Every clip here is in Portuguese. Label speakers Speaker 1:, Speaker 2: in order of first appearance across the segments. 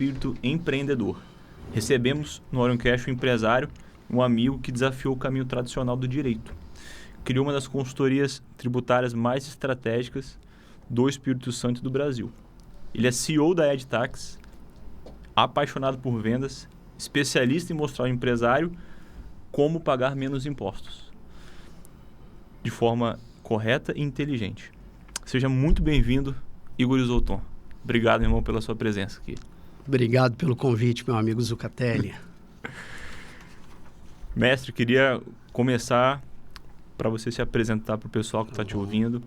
Speaker 1: espírito empreendedor. Recebemos no Orioncast um empresário, um amigo que desafiou o caminho tradicional do direito. Criou uma das consultorias tributárias mais estratégicas do Espírito Santo do Brasil. Ele é CEO da EdTax, apaixonado por vendas, especialista em mostrar ao empresário como pagar menos impostos, de forma correta e inteligente. Seja muito bem-vindo, Igor Isoton. Obrigado, meu irmão, pela sua presença aqui.
Speaker 2: Obrigado pelo convite, meu amigo Zucatelli.
Speaker 1: Mestre, queria começar para você se apresentar para o pessoal que está te ouvindo.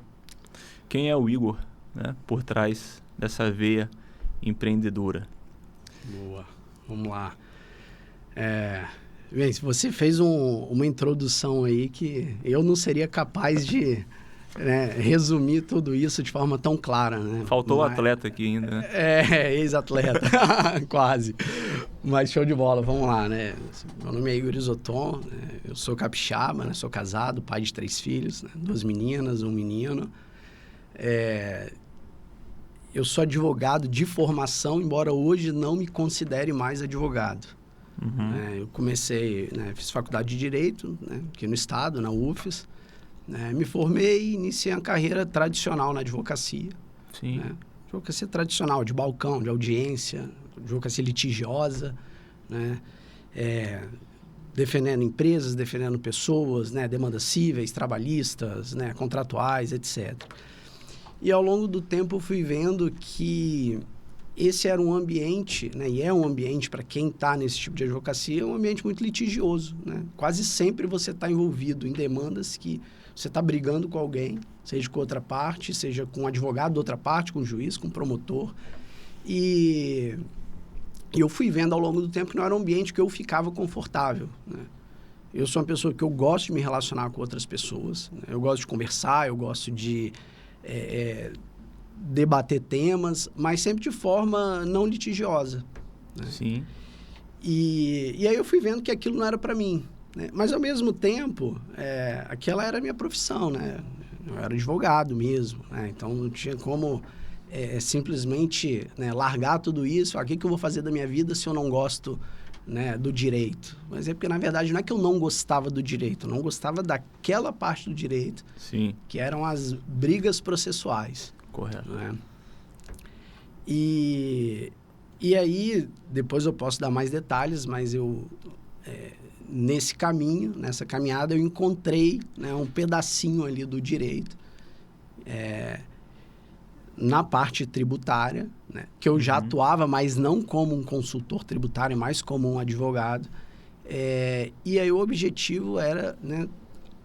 Speaker 1: Quem é o Igor, né, por trás dessa veia empreendedora?
Speaker 2: Boa, vamos lá. Bem, você fez uma introdução aí que eu não seria capaz de resumir tudo isso de forma tão clara, né?
Speaker 1: Faltou o atleta aqui ainda, né?
Speaker 2: Ex-atleta, quase. Mas show de bola, vamos lá, né? Meu nome é Igor Isoton, eu sou capixaba, né? Sou casado, pai de 3 filhos, né? 2 meninas, 1 menino. Eu sou advogado de formação, embora hoje não me considere mais advogado.
Speaker 1: Uhum.
Speaker 2: Eu comecei, fiz faculdade de Direito, aqui no estado, na UFES. Me formei e iniciei a carreira tradicional na advocacia.
Speaker 1: Sim.
Speaker 2: Advocacia tradicional, de balcão, de audiência, advocacia litigiosa, defendendo empresas, defendendo pessoas, demandas cíveis, trabalhistas, contratuais, etc. E ao longo do tempo eu fui vendo que esse era um ambiente, e é um ambiente para quem está nesse tipo de advocacia, é um ambiente muito litigioso. Quase sempre você está envolvido em demandas que você está brigando com alguém, seja com outra parte, seja com um advogado da outra parte, com um juiz, com um promotor. E eu fui vendo ao longo do tempo que não era um ambiente que eu ficava confortável. Eu sou uma pessoa que eu gosto de me relacionar com outras pessoas, eu gosto de conversar, eu gosto de debater temas, mas sempre de forma não litigiosa.
Speaker 1: Sim.
Speaker 2: E aí eu fui vendo que aquilo não era para mim. Mas, ao mesmo tempo, aquela era a minha profissão, Eu era advogado mesmo, Então, não tinha como simplesmente largar tudo isso. O que eu vou fazer da minha vida se eu não gosto do direito? Mas é porque, na verdade, não é que eu não gostava do direito. Eu não gostava daquela parte do direito.
Speaker 1: Sim.
Speaker 2: Que eram as brigas processuais.
Speaker 1: Correto.
Speaker 2: E aí, depois eu posso dar mais detalhes, mas eu... nesse caminho, nessa caminhada, eu encontrei um pedacinho ali do direito na parte tributária, que eu já atuava, mas não como um consultor tributário, mas como um advogado. E aí o objetivo era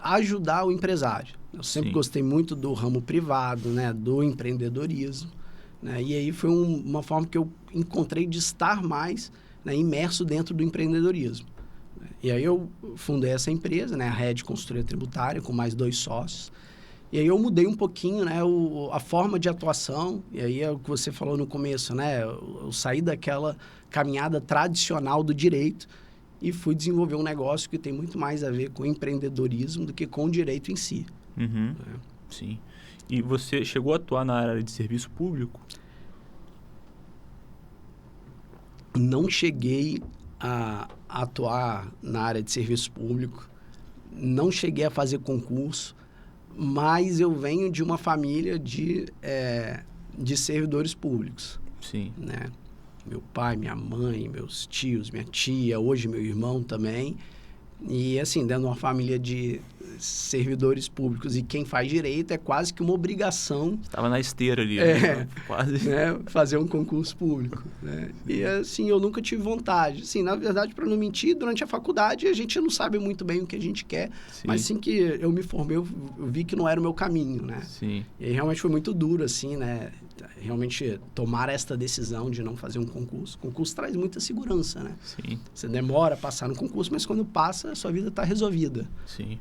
Speaker 2: ajudar o empresário. Eu sempre gostei muito do ramo privado, do empreendedorismo. E aí foi uma forma que eu encontrei de estar mais imerso dentro do empreendedorismo. E aí eu fundei essa empresa, a Red Consultoria Tributária, com mais 2 sócios. E aí eu mudei um pouquinho, a forma de atuação. E aí é o que você falou no começo, Eu saí daquela caminhada tradicional do direito e fui desenvolver um negócio que tem muito mais a ver com empreendedorismo do que com o direito em si.
Speaker 1: Uhum. Sim. E você chegou a atuar na área de serviço público?
Speaker 2: Não cheguei a atuar na área de serviço público, não cheguei a fazer concurso, mas eu venho de uma família de servidores públicos.
Speaker 1: Sim.
Speaker 2: Meu pai, minha mãe, meus tios, minha tia, hoje meu irmão também. E assim, dentro de uma família de servidores públicos e quem faz direito é quase que uma obrigação.
Speaker 1: Estava na esteira ali, quase.
Speaker 2: Fazer um concurso público. E assim, eu nunca tive vontade. Assim, na verdade, para não mentir, durante a faculdade a gente não sabe muito bem o que a gente quer, mas assim que eu me formei, eu vi que não era o meu caminho,
Speaker 1: Sim.
Speaker 2: E aí, realmente foi muito duro, assim, realmente tomar esta decisão de não fazer um concurso. O concurso traz muita segurança,
Speaker 1: Sim.
Speaker 2: Você demora a passar no concurso, mas quando passa, a sua vida está resolvida.
Speaker 1: Sim.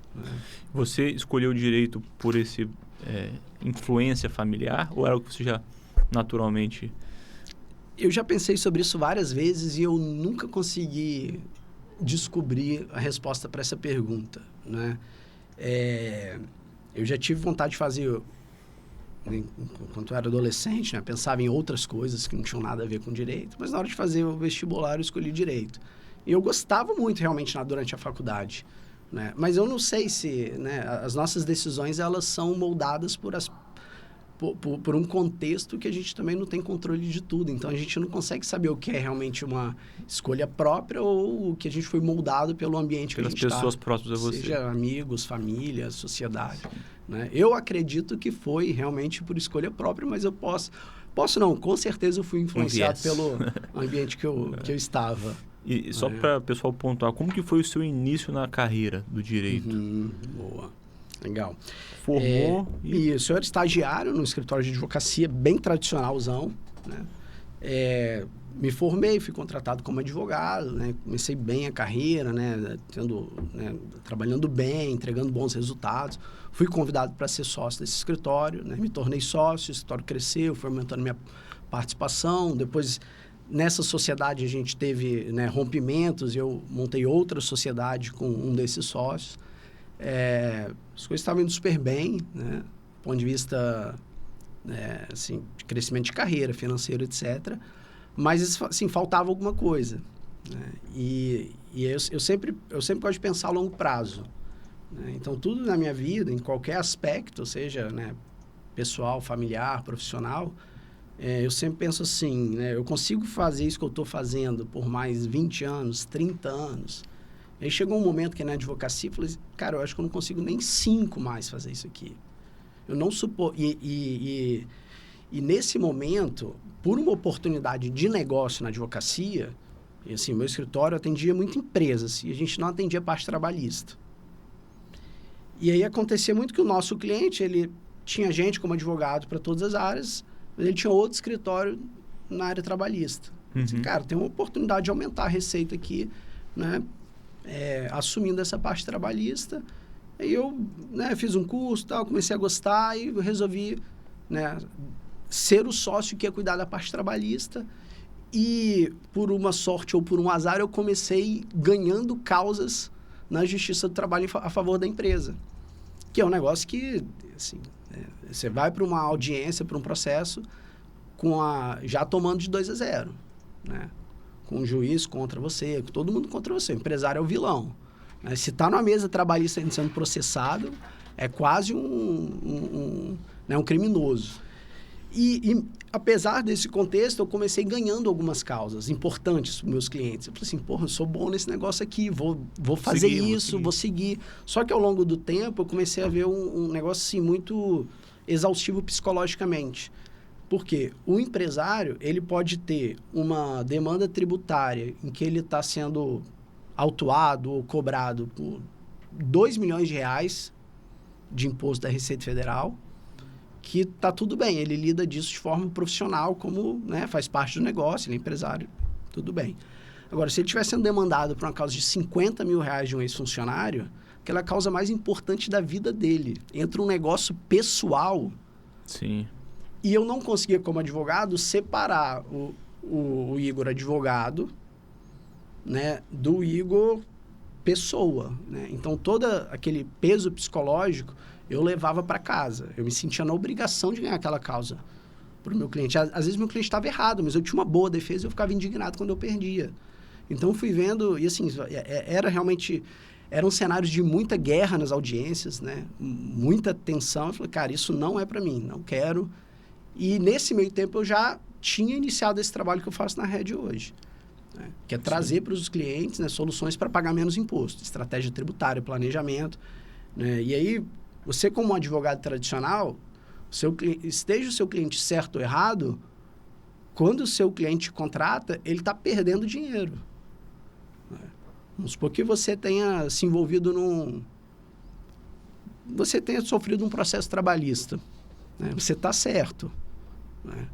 Speaker 1: Você escolheu o direito por esse influência familiar ou era algo que você já naturalmente...
Speaker 2: Eu já pensei sobre isso várias vezes e eu nunca consegui descobrir a resposta para essa pergunta, Eu já tive vontade de fazer enquanto eu era adolescente, né, pensava em outras coisas que não tinham nada a ver com direito, mas na hora de fazer o vestibular eu escolhi direito. E eu gostava muito realmente durante a faculdade, né? Mas eu não sei se, né, as nossas decisões elas são moldadas por um contexto que a gente também não tem controle de tudo. Então, a gente não consegue saber o que é realmente uma escolha própria ou o que a gente foi moldado pelo ambiente que a gente está.
Speaker 1: Pelas pessoas próximas a você.
Speaker 2: Seja amigos, família, sociedade. Né? Eu acredito que foi realmente por escolha própria, mas eu posso não, com certeza eu fui influenciado pelo ambiente que eu estava.
Speaker 1: E só para o pessoal pontuar, como que foi o seu início na carreira do direito?
Speaker 2: Boa. Legal.
Speaker 1: Formou?
Speaker 2: Isso, eu era estagiário no escritório de advocacia, bem tradicionalzão, né? Me formei, fui contratado como advogado, né? Comecei bem a carreira, né? Trabalhando bem, entregando bons resultados. Fui convidado para ser sócio desse escritório, né? Me tornei sócio, o escritório cresceu, foi aumentando minha participação. Depois, nessa sociedade, a gente teve, né, rompimentos e eu montei outra sociedade com um desses sócios. As coisas estavam indo super bem, né? Do ponto de vista assim, de crescimento de carreira, financeiro, etc. Mas, assim, faltava alguma coisa, né? E eu sempre gosto de pensar a longo prazo, né? Então, tudo na minha vida, em qualquer aspecto, seja, né, pessoal, familiar, profissional, eu sempre penso assim, né? Eu consigo fazer isso que eu estou fazendo por mais 20 anos, 30 anos. Aí chegou um momento que na advocacia eu falei, cara, eu acho que eu não consigo nem 5 mais fazer isso aqui. Eu não suporto. E nesse momento, por uma oportunidade de negócio na advocacia, e assim, meu escritório atendia muita empresas e a gente não atendia parte trabalhista. E aí acontecia muito que o nosso cliente, ele tinha gente como advogado para todas as áreas, mas ele tinha outro escritório na área trabalhista. Assim, cara, tem uma oportunidade de aumentar a receita aqui, né? Assumindo essa parte trabalhista. Aí eu, né, fiz um curso, tal, comecei a gostar e resolvi, né, ser o sócio que ia cuidar da parte trabalhista. E por uma sorte ou por um azar, eu comecei ganhando causas na Justiça do Trabalho a favor da empresa. Que é um negócio que, assim, você vai para uma audiência, para um processo, já tomando de 2-0, né? Com o juiz contra você, com todo mundo contra você. O empresário é o vilão. Né? Se está numa mesa trabalhista sendo processado, é quase um criminoso. E apesar desse contexto, eu comecei ganhando algumas causas importantes para meus clientes. Eu falei assim, porra, eu sou bom nesse negócio aqui, vou fazer isso, vou seguir. Só que ao longo do tempo, eu comecei a ver um negócio assim, muito exaustivo psicologicamente. Porque o empresário, ele pode ter uma demanda tributária em que ele está sendo autuado ou cobrado por R$2 milhões de imposto da Receita Federal, que está tudo bem, ele lida disso de forma profissional, como, né, faz parte do negócio, ele é empresário, tudo bem. Agora, se ele estiver sendo demandado por uma causa de R$50 mil de um ex-funcionário, aquela é a causa mais importante da vida dele. Entra um negócio pessoal.
Speaker 1: Sim.
Speaker 2: E eu não conseguia, como advogado, separar o Igor advogado, né, do Igor pessoa, né? Então, todo aquele peso psicológico eu levava para casa. Eu me sentia na obrigação de ganhar aquela causa para o meu cliente. Às vezes, meu cliente estava errado, mas eu tinha uma boa defesa e eu ficava indignado quando eu perdia. Então, fui vendo... E, assim, eram cenários de muita guerra nas audiências, né? Muita tensão. Eu falei, cara, isso não é para mim, não quero... E nesse meio tempo eu já tinha iniciado esse trabalho que eu faço na Rede hoje, né? Que é trazer para os clientes, né, soluções para pagar menos imposto, estratégia tributária, planejamento, né? E aí, você como um advogado tradicional, esteja o seu cliente certo ou errado, quando o seu cliente contrata, ele está perdendo dinheiro, né? Vamos supor que você tenha se envolvido você tenha sofrido um processo trabalhista, né? Você está certo, né?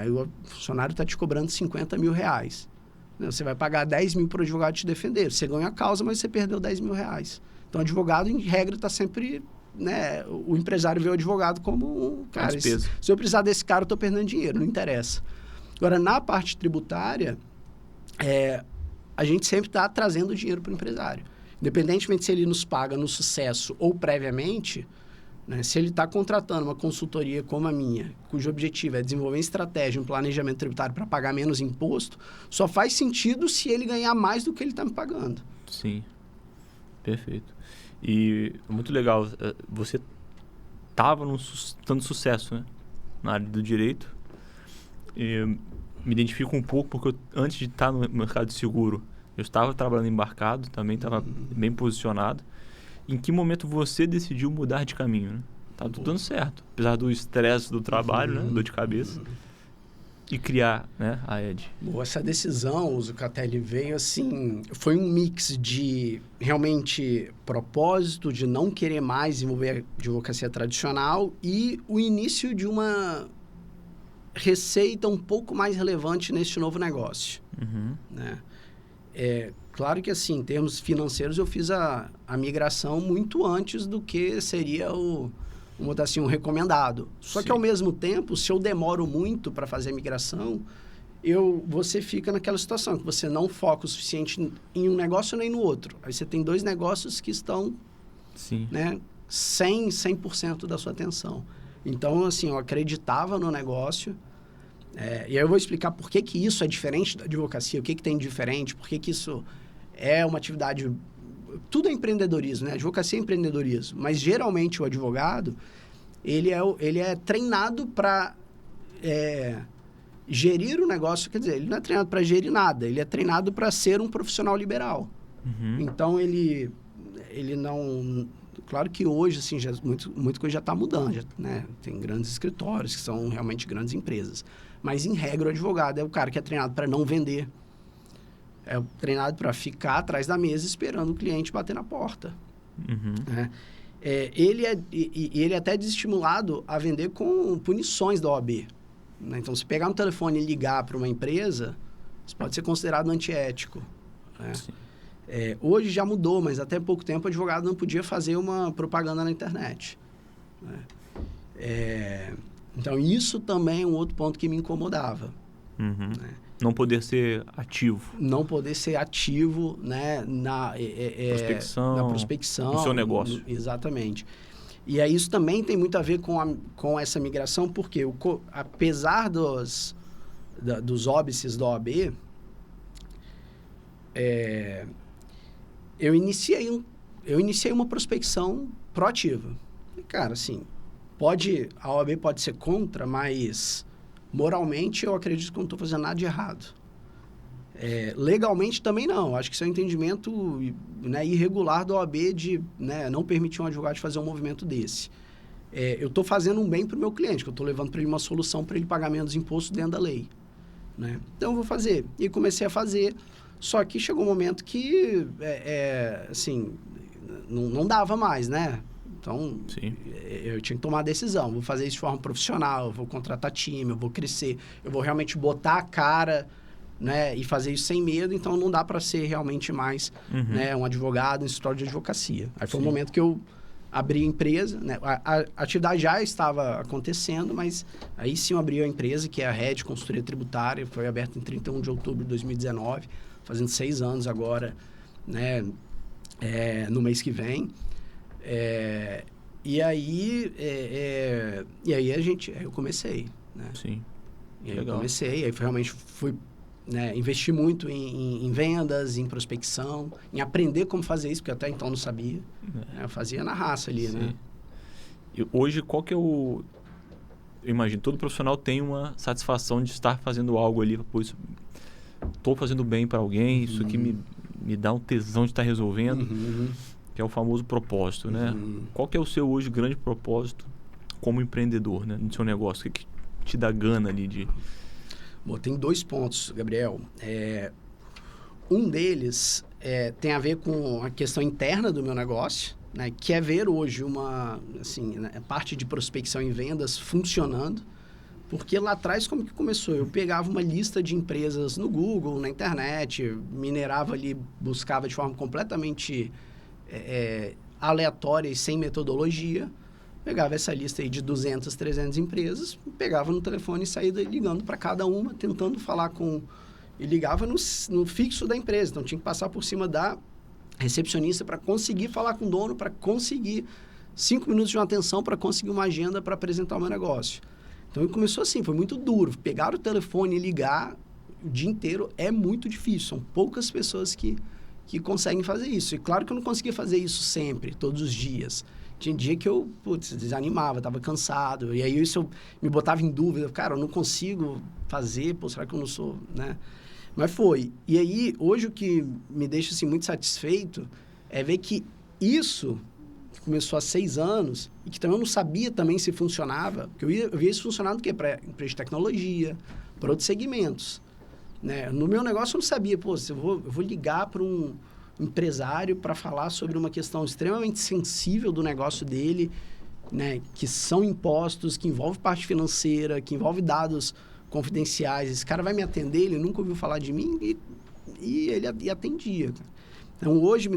Speaker 2: O funcionário está te cobrando R$50 mil, né? Você vai pagar 10 mil para o advogado te defender. Você ganha a causa, mas você perdeu 10 mil reais. Então, o advogado, em regra, está sempre... né? O empresário vê o advogado como cara, se eu precisar desse cara, eu estou perdendo dinheiro, não interessa. Agora, na parte tributária, a gente sempre está trazendo dinheiro para o empresário. Independentemente se ele nos paga no sucesso ou previamente... né? Se ele está contratando uma consultoria como a minha, cujo objetivo é desenvolver estratégia, um planejamento tributário para pagar menos imposto, só faz sentido se ele ganhar mais do que ele está me pagando.
Speaker 1: Sim, perfeito. E muito legal, você estava dando sucesso, né, na área do direito. Me identifico um pouco porque antes de estar no mercado de seguro, eu estava trabalhando embarcado, também estava bem posicionado. Em que momento você decidiu mudar de caminho, né? Tava tudo dando certo, apesar do estresse do trabalho, né, dor de cabeça, e criar, né, a Ed.
Speaker 2: Boa, essa decisão, Zucatelli, veio assim, foi um mix de realmente propósito, de não querer mais desenvolver a advocacia tradicional e o início de uma receita um pouco mais relevante neste novo negócio, né? Claro que, assim, em termos financeiros, eu fiz a migração muito antes do que seria um recomendado. Só que, ao mesmo tempo, se eu demoro muito para fazer a migração, você fica naquela situação que você não foca o suficiente em um negócio nem no outro. Aí você tem 2 negócios que estão, né, 100% da sua atenção. Então, assim, eu acreditava no negócio. E aí eu vou explicar por que isso é diferente da advocacia, o que tem de diferente, por que isso é uma atividade... Tudo é empreendedorismo, né? Advocacia é empreendedorismo. Mas, geralmente, o advogado, ele é treinado para gerir o negócio. Quer dizer, ele não é treinado para gerir nada. Ele é treinado para ser um profissional liberal. Então, ele não... Claro que hoje, assim, muita coisa já está mudando, né? Tem grandes escritórios que são realmente grandes empresas. Mas, em regra, o advogado é o cara que é treinado para não vender. É treinado para ficar atrás da mesa esperando o cliente bater na porta. Né? Ele é até desestimulado a vender com punições da OAB. Né? Então, se pegar um telefone e ligar para uma empresa, isso pode ser considerado antiético. Né? Hoje já mudou, mas até pouco tempo o advogado não podia fazer uma propaganda na internet. Né? Então, isso também é um outro ponto que me incomodava. Né?
Speaker 1: Não poder ser ativo.
Speaker 2: Não poder ser ativo, né, na prospecção.
Speaker 1: No seu negócio.
Speaker 2: Exatamente. E aí isso também tem muito a ver com essa migração, porque apesar dos óbices da OAB, eu iniciei uma prospecção proativa. E, cara, assim, a OAB pode ser contra, mas moralmente eu acredito que eu não estou fazendo nada de errado. Legalmente também não. Acho que isso é um entendimento, né, irregular da OAB de, né, não permitir um advogado de fazer um movimento desse. Eu estou fazendo um bem para o meu cliente, que eu estou levando para ele uma solução para ele pagar menos imposto dentro da lei. Né? Então, eu vou fazer. E comecei a fazer. Só que chegou um momento que, assim, não dava mais, né? Então, eu tinha que tomar a decisão. Vou fazer isso de forma profissional, eu vou contratar time, eu vou crescer, eu vou realmente botar a cara, né, e fazer isso sem medo. Então, não dá para ser realmente mais, né, um advogado, um escritório de advocacia. Aí foi um momento que eu abri a empresa, né? A atividade já estava acontecendo, mas aí sim eu abri a empresa, que é a Red Consultoria Tributária, foi aberta em 31 de outubro de 2019, fazendo 6 anos agora, né, no mês que vem. E aí eu comecei, né?
Speaker 1: Sim.
Speaker 2: E aí eu comecei, aí realmente fui, né, investi muito em vendas, em prospecção, em aprender como fazer isso, porque até então não sabia. Eu fazia na raça ali, né?
Speaker 1: E hoje, qual que é o... Eu imagino, todo profissional tem uma satisfação de estar fazendo algo ali, pois estou fazendo bem para alguém, isso aqui me dá um tesão de estar resolvendo, que é o famoso propósito, né? Qual que é o seu hoje grande propósito como empreendedor, né, no seu negócio? O que te dá gana ali de...
Speaker 2: Bom, tem 2 pontos, Gabriel. Um deles tem a ver com a questão interna do meu negócio, né, que é ver hoje uma, assim, né, parte de prospecção e vendas funcionando. Porque lá atrás, como que começou? Eu pegava uma lista de empresas no Google, na internet, minerava ali, buscava de forma completamente aleatória e sem metodologia. Pegava essa lista aí de 200, 300 empresas, pegava no telefone e saía ligando para cada uma, tentando falar com... E ligava no fixo da empresa, então tinha que passar por cima da recepcionista para conseguir falar com o dono, para conseguir 5 minutos de uma atenção para conseguir uma agenda para apresentar o meu negócio. Então, começou assim, foi muito duro. Pegar o telefone e ligar o dia inteiro é muito difícil. São poucas pessoas que conseguem fazer isso. E claro que eu não conseguia fazer isso sempre, todos os dias. Tinha dia que eu, desanimava, estava cansado. E aí isso eu me botava em dúvida. Cara, eu não consigo fazer, será que eu não sou, né? Mas foi. E aí, hoje o que me deixa, assim, muito satisfeito é ver que isso, que começou há 6 anos, e que também eu não sabia também se funcionava, porque eu via isso funcionando para empresa de tecnologia, para outros segmentos. Né? No meu negócio eu não sabia, eu vou ligar para um empresário para falar sobre uma questão extremamente sensível do negócio dele, né? Que são impostos, que envolve parte financeira, que envolve dados confidenciais. Esse cara vai me atender, ele nunca ouviu falar de mim e ele atendia. Então, hoje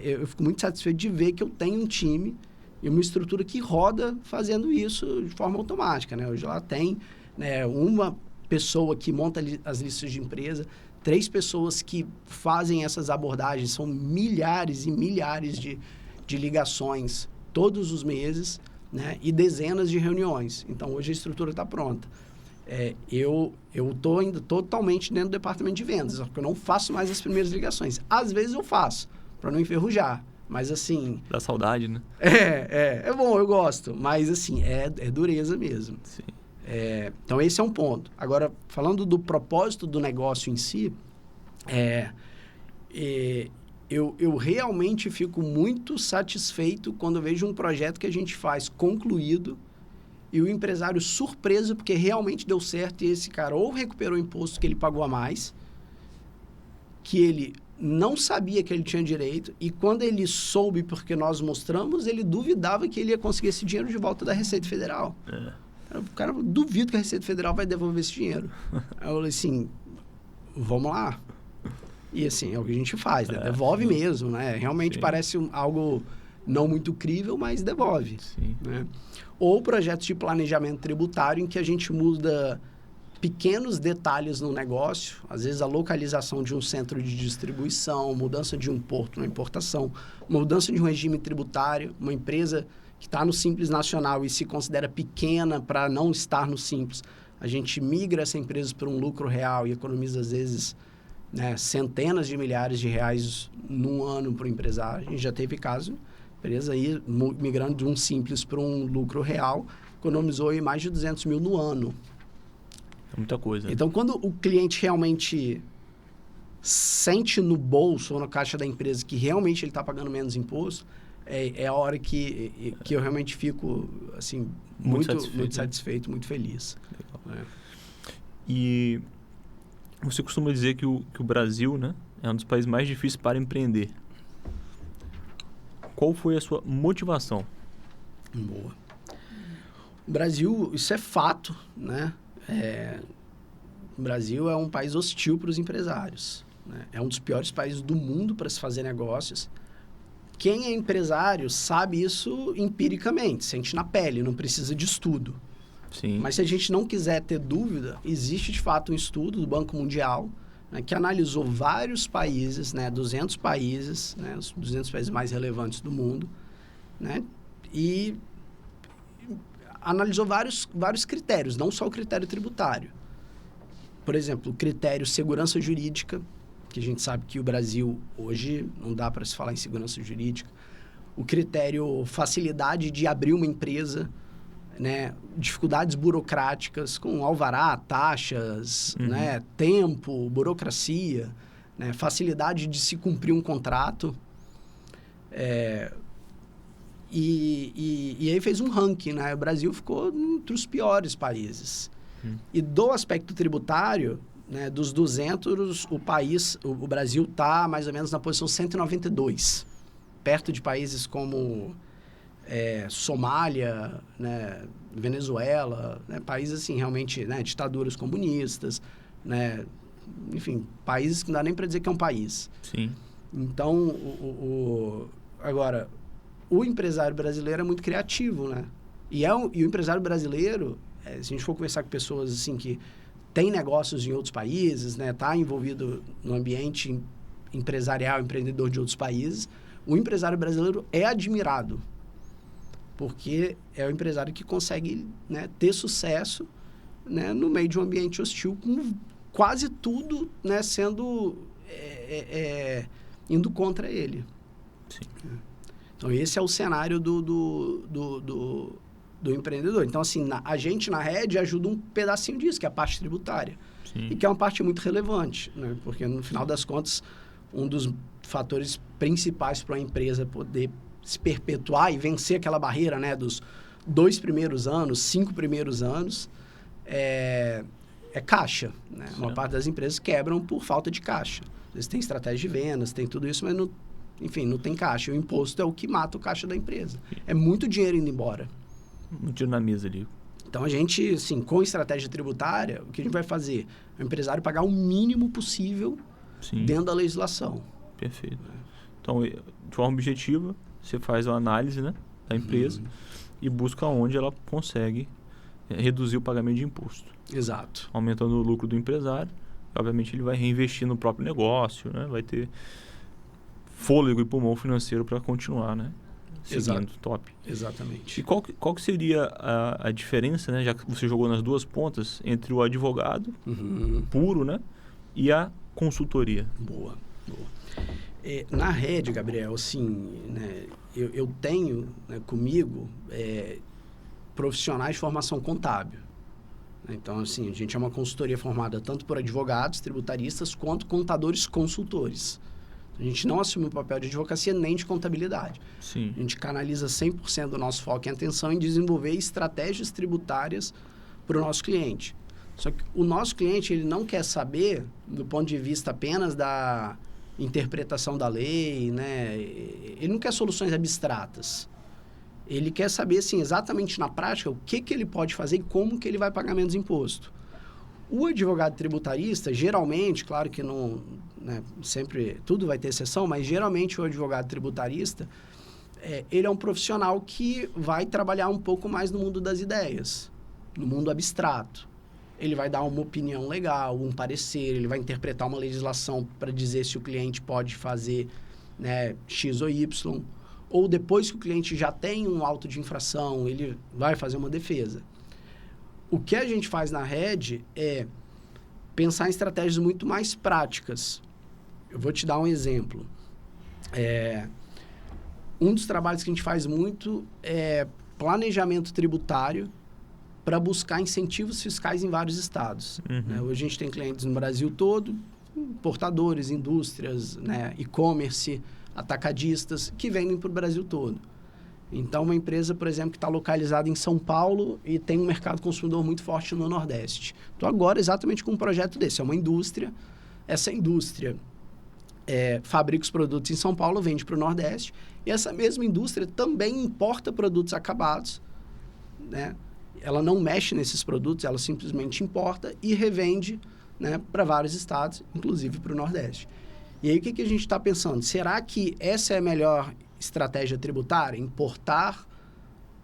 Speaker 2: eu fico muito satisfeito de ver que eu tenho um time e uma estrutura que roda fazendo isso de forma automática. Né? Hoje lá tem, né, uma pessoa que monta as listas de empresa, 3 pessoas que fazem essas abordagens, são milhares e milhares de ligações todos os meses, né? E dezenas de reuniões. Então, hoje a estrutura está pronta. Eu estou ainda totalmente dentro do departamento de vendas, porque eu não faço mais as primeiras ligações. Às vezes eu faço, para não enferrujar, mas assim...
Speaker 1: Dá saudade, né?
Speaker 2: É bom, eu gosto, mas assim, é dureza mesmo.
Speaker 1: Sim.
Speaker 2: Então, esse é um ponto. Agora, falando do propósito do negócio em si, eu realmente fico muito satisfeito quando eu vejo um projeto que a gente faz concluído e o empresário surpreso porque realmente deu certo e esse cara ou recuperou o imposto que ele pagou a mais, que ele não sabia que ele tinha direito, e quando ele soube porque nós mostramos, ele duvidava que ele ia conseguir esse dinheiro de volta da Receita Federal. O cara, duvido que a Receita Federal vai devolver esse dinheiro. Aí eu falei assim, vamos lá. E assim, é o que a gente faz, né? Devolve mesmo, né? Realmente parece algo não muito crível, mas devolve. Né? Ou projetos de planejamento tributário em que a gente muda pequenos detalhes no negócio, às vezes a localização de um centro de distribuição, mudança de um porto na importação, mudança de um regime tributário, uma empresa que está no Simples Nacional e se considera pequena para não estar no Simples, a gente migra essa empresa para um lucro real e economiza, às vezes, né, centenas de milhares de reais num ano para o empresário. A gente já teve caso, empresa aí migrando de um Simples para um lucro real, economizou aí mais de 200 mil no ano.
Speaker 1: É muita coisa.
Speaker 2: Então, quando o cliente realmente sente no bolso ou na caixa da empresa que realmente ele está pagando menos imposto, é a hora que eu realmente fico assim, muito satisfeito, muito feliz.
Speaker 1: E você costuma dizer que o Brasil, né, é um dos países mais difíceis para empreender. Qual foi a sua motivação?
Speaker 2: Boa. O Brasil, isso é fato, né? O Brasil é um país hostil para os empresários. Né? É um dos piores países do mundo para se fazer negócios. Quem é empresário sabe isso empiricamente, sente na pele, não precisa de estudo.
Speaker 1: Sim.
Speaker 2: Mas se a gente não quiser ter dúvida, existe de fato um estudo do Banco Mundial, né, que analisou vários países, né, 200 países, né, os 200 países mais relevantes do mundo, né, e analisou vários critérios, não só o critério tributário. Por exemplo, o critério segurança jurídica, que a gente sabe que o Brasil hoje não dá para se falar em segurança jurídica. O critério facilidade de abrir uma empresa, né? Dificuldades burocráticas com alvará, taxas, né? Tempo, burocracia, né? Facilidade de se cumprir um contrato. E aí fez um ranking, né? O Brasil ficou entre os piores países. E do aspecto tributário, né, dos 200, o Brasil está mais ou menos na posição 192, perto de países como Somália, né, Venezuela, né, países assim, realmente, né, ditaduras comunistas, né, enfim, países que não dá nem para dizer que é um país.
Speaker 1: Sim.
Speaker 2: Então, agora, o empresário brasileiro é muito criativo, né? E o empresário brasileiro, se a gente for conversar com pessoas assim que tem negócios em outros países, né, tá envolvido no ambiente empresarial, empreendedor de outros países, o empresário brasileiro é admirado. porque é o empresário que consegue, né, ter sucesso, né, no meio de um ambiente hostil, com quase tudo, né, sendo indo contra ele.
Speaker 1: Sim.
Speaker 2: Então, esse é o cenário do empreendedor. Então, assim, a gente na Red ajuda um pedacinho disso, que é a parte tributária.
Speaker 1: Sim.
Speaker 2: E que é uma parte muito relevante, né? Porque, no final das contas, um dos fatores principais para uma empresa poder se perpetuar e vencer aquela barreira, né, dos 2 primeiros anos, 5 primeiros anos, é caixa, né? Uma parte das empresas quebram por falta de caixa. Eles têm estratégia de vendas, tem tudo isso, mas não tem caixa. O imposto é o que mata o caixa da empresa. É muito dinheiro indo embora.
Speaker 1: Muito dinheiro na mesa ali.
Speaker 2: Então, a gente, assim, com estratégia tributária, o que a gente vai fazer? O empresário pagar o mínimo possível dentro da legislação.
Speaker 1: Perfeito. Então, de forma objetiva, você faz uma análise, né, da empresa e busca onde ela consegue reduzir o pagamento de imposto.
Speaker 2: Exato.
Speaker 1: Aumentando o lucro do empresário. Obviamente, ele vai reinvestir no próprio negócio, né? Vai ter fôlego e pulmão financeiro para continuar, né? Seguindo.
Speaker 2: Exato.
Speaker 1: Top.
Speaker 2: Exatamente.
Speaker 1: E qual que seria a diferença, né? Já que você jogou nas duas pontas, entre o advogado puro, né? E a consultoria?
Speaker 2: Boa. Na Red, Gabriel, assim, né, eu tenho, né, comigo profissionais de formação contábil. Então, assim, a gente é uma consultoria formada tanto por advogados, tributaristas, quanto contadores consultores. A gente não assume o papel de advocacia nem de contabilidade.
Speaker 1: Sim.
Speaker 2: A gente canaliza 100% do nosso foco e atenção em desenvolver estratégias tributárias para o nosso cliente. Só que o nosso cliente, ele não quer saber, do ponto de vista apenas da interpretação da lei, né? Ele não quer soluções abstratas. Ele quer saber, assim, exatamente na prática, o que ele pode fazer e como que ele vai pagar menos imposto. O advogado tributarista, geralmente, claro que não, né, sempre, tudo vai ter exceção, mas geralmente o advogado tributarista, ele é um profissional que vai trabalhar um pouco mais no mundo das ideias, no mundo abstrato. Ele vai dar uma opinião legal, um parecer, ele vai interpretar uma legislação para dizer se o cliente pode fazer, né, X ou Y. Ou depois que o cliente já tem um auto de infração, ele vai fazer uma defesa. O que a gente faz na Red é pensar em estratégias muito mais práticas. Eu vou te dar um exemplo. Um dos trabalhos que a gente faz muito é planejamento tributário para buscar incentivos fiscais em vários estados. Né? Hoje a gente tem clientes no Brasil todo, importadores, indústrias, né, e-commerce, atacadistas, que vendem para o Brasil todo. Então, uma empresa, por exemplo, que está localizada em São Paulo e tem um mercado consumidor muito forte no Nordeste. Estou agora exatamente com um projeto desse. É uma indústria. Essa indústria fabrica os produtos em São Paulo, vende para o Nordeste. E essa mesma indústria também importa produtos acabados, né? Ela não mexe nesses produtos, ela simplesmente importa e revende, né, para vários estados, inclusive para o Nordeste. E aí, o que a gente está pensando? Será que essa é a melhor estratégia tributária? Importar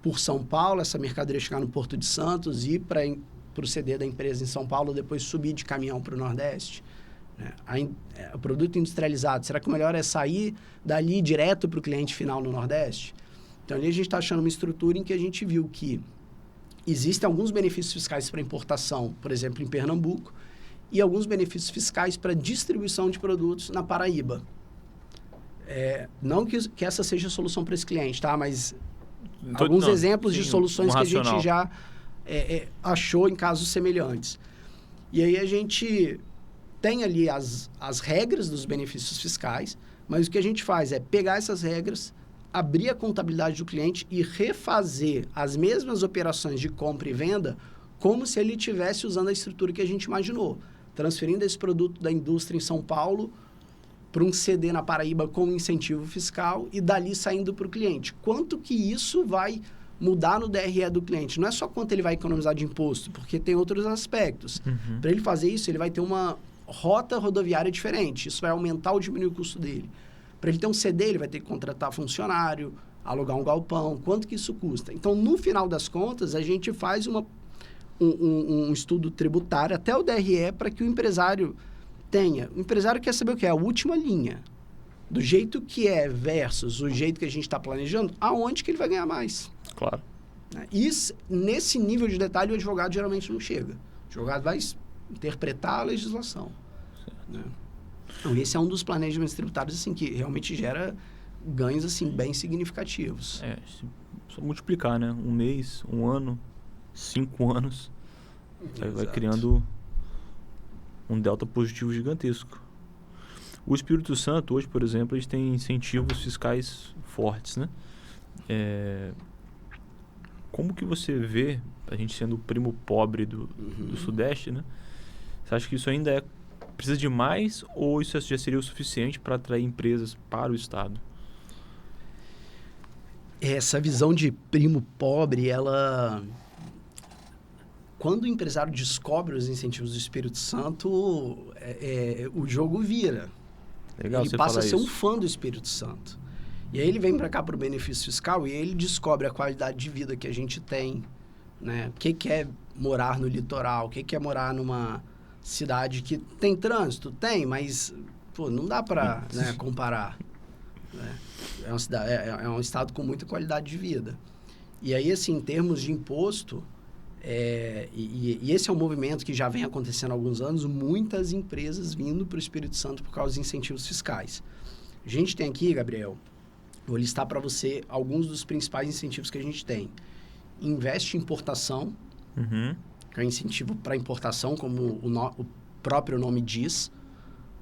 Speaker 2: por São Paulo, essa mercadoria chegar no Porto de Santos, ir para o CD da empresa em São Paulo, depois subir de caminhão para o Nordeste? O produto industrializado, será que o melhor é sair dali direto para o cliente final no Nordeste? Então, ali a gente está achando uma estrutura em que a gente viu que existem alguns benefícios fiscais para importação, por exemplo, em Pernambuco, e alguns benefícios fiscais para distribuição de produtos na Paraíba. Não que essa seja a solução para esse cliente, tá? Mas alguns exemplos de soluções que a gente já achou em casos semelhantes. E aí a gente tem ali as regras dos benefícios fiscais, mas o que a gente faz é pegar essas regras, abrir a contabilidade do cliente e refazer as mesmas operações de compra e venda como se ele estivesse usando a estrutura que a gente imaginou. Transferindo esse produto da indústria em São Paulo para um CD na Paraíba com incentivo fiscal e dali saindo para o cliente. Quanto que isso vai mudar no DRE do cliente? Não é só quanto ele vai economizar de imposto, porque tem outros aspectos. Para ele fazer isso, ele vai ter uma rota rodoviária diferente. Isso vai aumentar ou diminuir o custo dele. Para ele ter um CD, ele vai ter que contratar funcionário, alugar um galpão. Quanto que isso custa? Então, no final das contas, a gente faz um estudo tributário, até o DRE, para que o empresário tenha. O empresário quer saber o que é a última linha. do jeito que é versus o jeito que a gente está planejando, aonde que ele vai ganhar mais.
Speaker 1: Claro.
Speaker 2: Né? E nesse nível de detalhe, o advogado geralmente não chega. O advogado vai interpretar a legislação. Né? Então, esse é um dos planejamentos tributários assim, que realmente gera ganhos assim, bem significativos.
Speaker 1: Só multiplicar, né? 1 mês, 1 ano, 5 anos, vai criando um delta positivo gigantesco. O Espírito Santo, hoje, por exemplo, eles têm incentivos fiscais fortes, né? Como que você vê, a gente sendo o primo pobre do Sudeste, né? Você acha que isso ainda precisa de mais ou isso já seria o suficiente para atrair empresas para o Estado?
Speaker 2: Essa visão de primo pobre, quando o empresário descobre os incentivos do Espírito Santo, o jogo vira.
Speaker 1: Legal,
Speaker 2: ele
Speaker 1: você
Speaker 2: passa a
Speaker 1: falar
Speaker 2: ser um
Speaker 1: isso.
Speaker 2: fã do Espírito Santo. E aí ele vem para cá para o benefício fiscal e ele descobre a qualidade de vida que a gente tem, né? O que é morar no litoral, o que é morar numa cidade que tem trânsito? Tem, mas pô, não dá para comparar. Né? É um estado com muita qualidade de vida. E aí, assim, em termos de imposto, e esse é um movimento que já vem acontecendo há alguns anos, muitas empresas vindo para o Espírito Santo por causa dos incentivos fiscais. A gente tem aqui, Gabriel, vou listar para você alguns dos principais incentivos que a gente tem. Investe em importação, que é um incentivo para importação, como o próprio nome diz.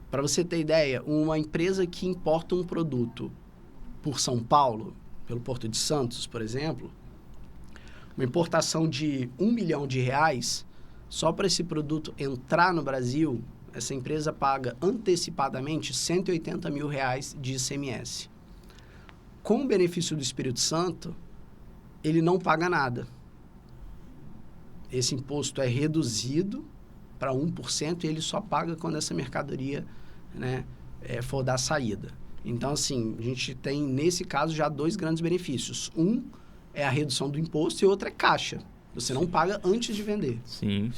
Speaker 2: Para você ter ideia, uma empresa que importa um produto por São Paulo, pelo Porto de Santos, por exemplo, uma importação de R$1 milhão, só para esse produto entrar no Brasil, essa empresa paga antecipadamente R$180 mil de ICMS. Com o benefício do Espírito Santo, ele não paga nada. Esse imposto é reduzido para 1% e ele só paga quando essa mercadoria, né, for dar saída. Então, assim, a gente tem, nesse caso, já 2 grandes benefícios. Um é a redução do imposto e outro é caixa. Você não paga antes de vender.
Speaker 1: Sim.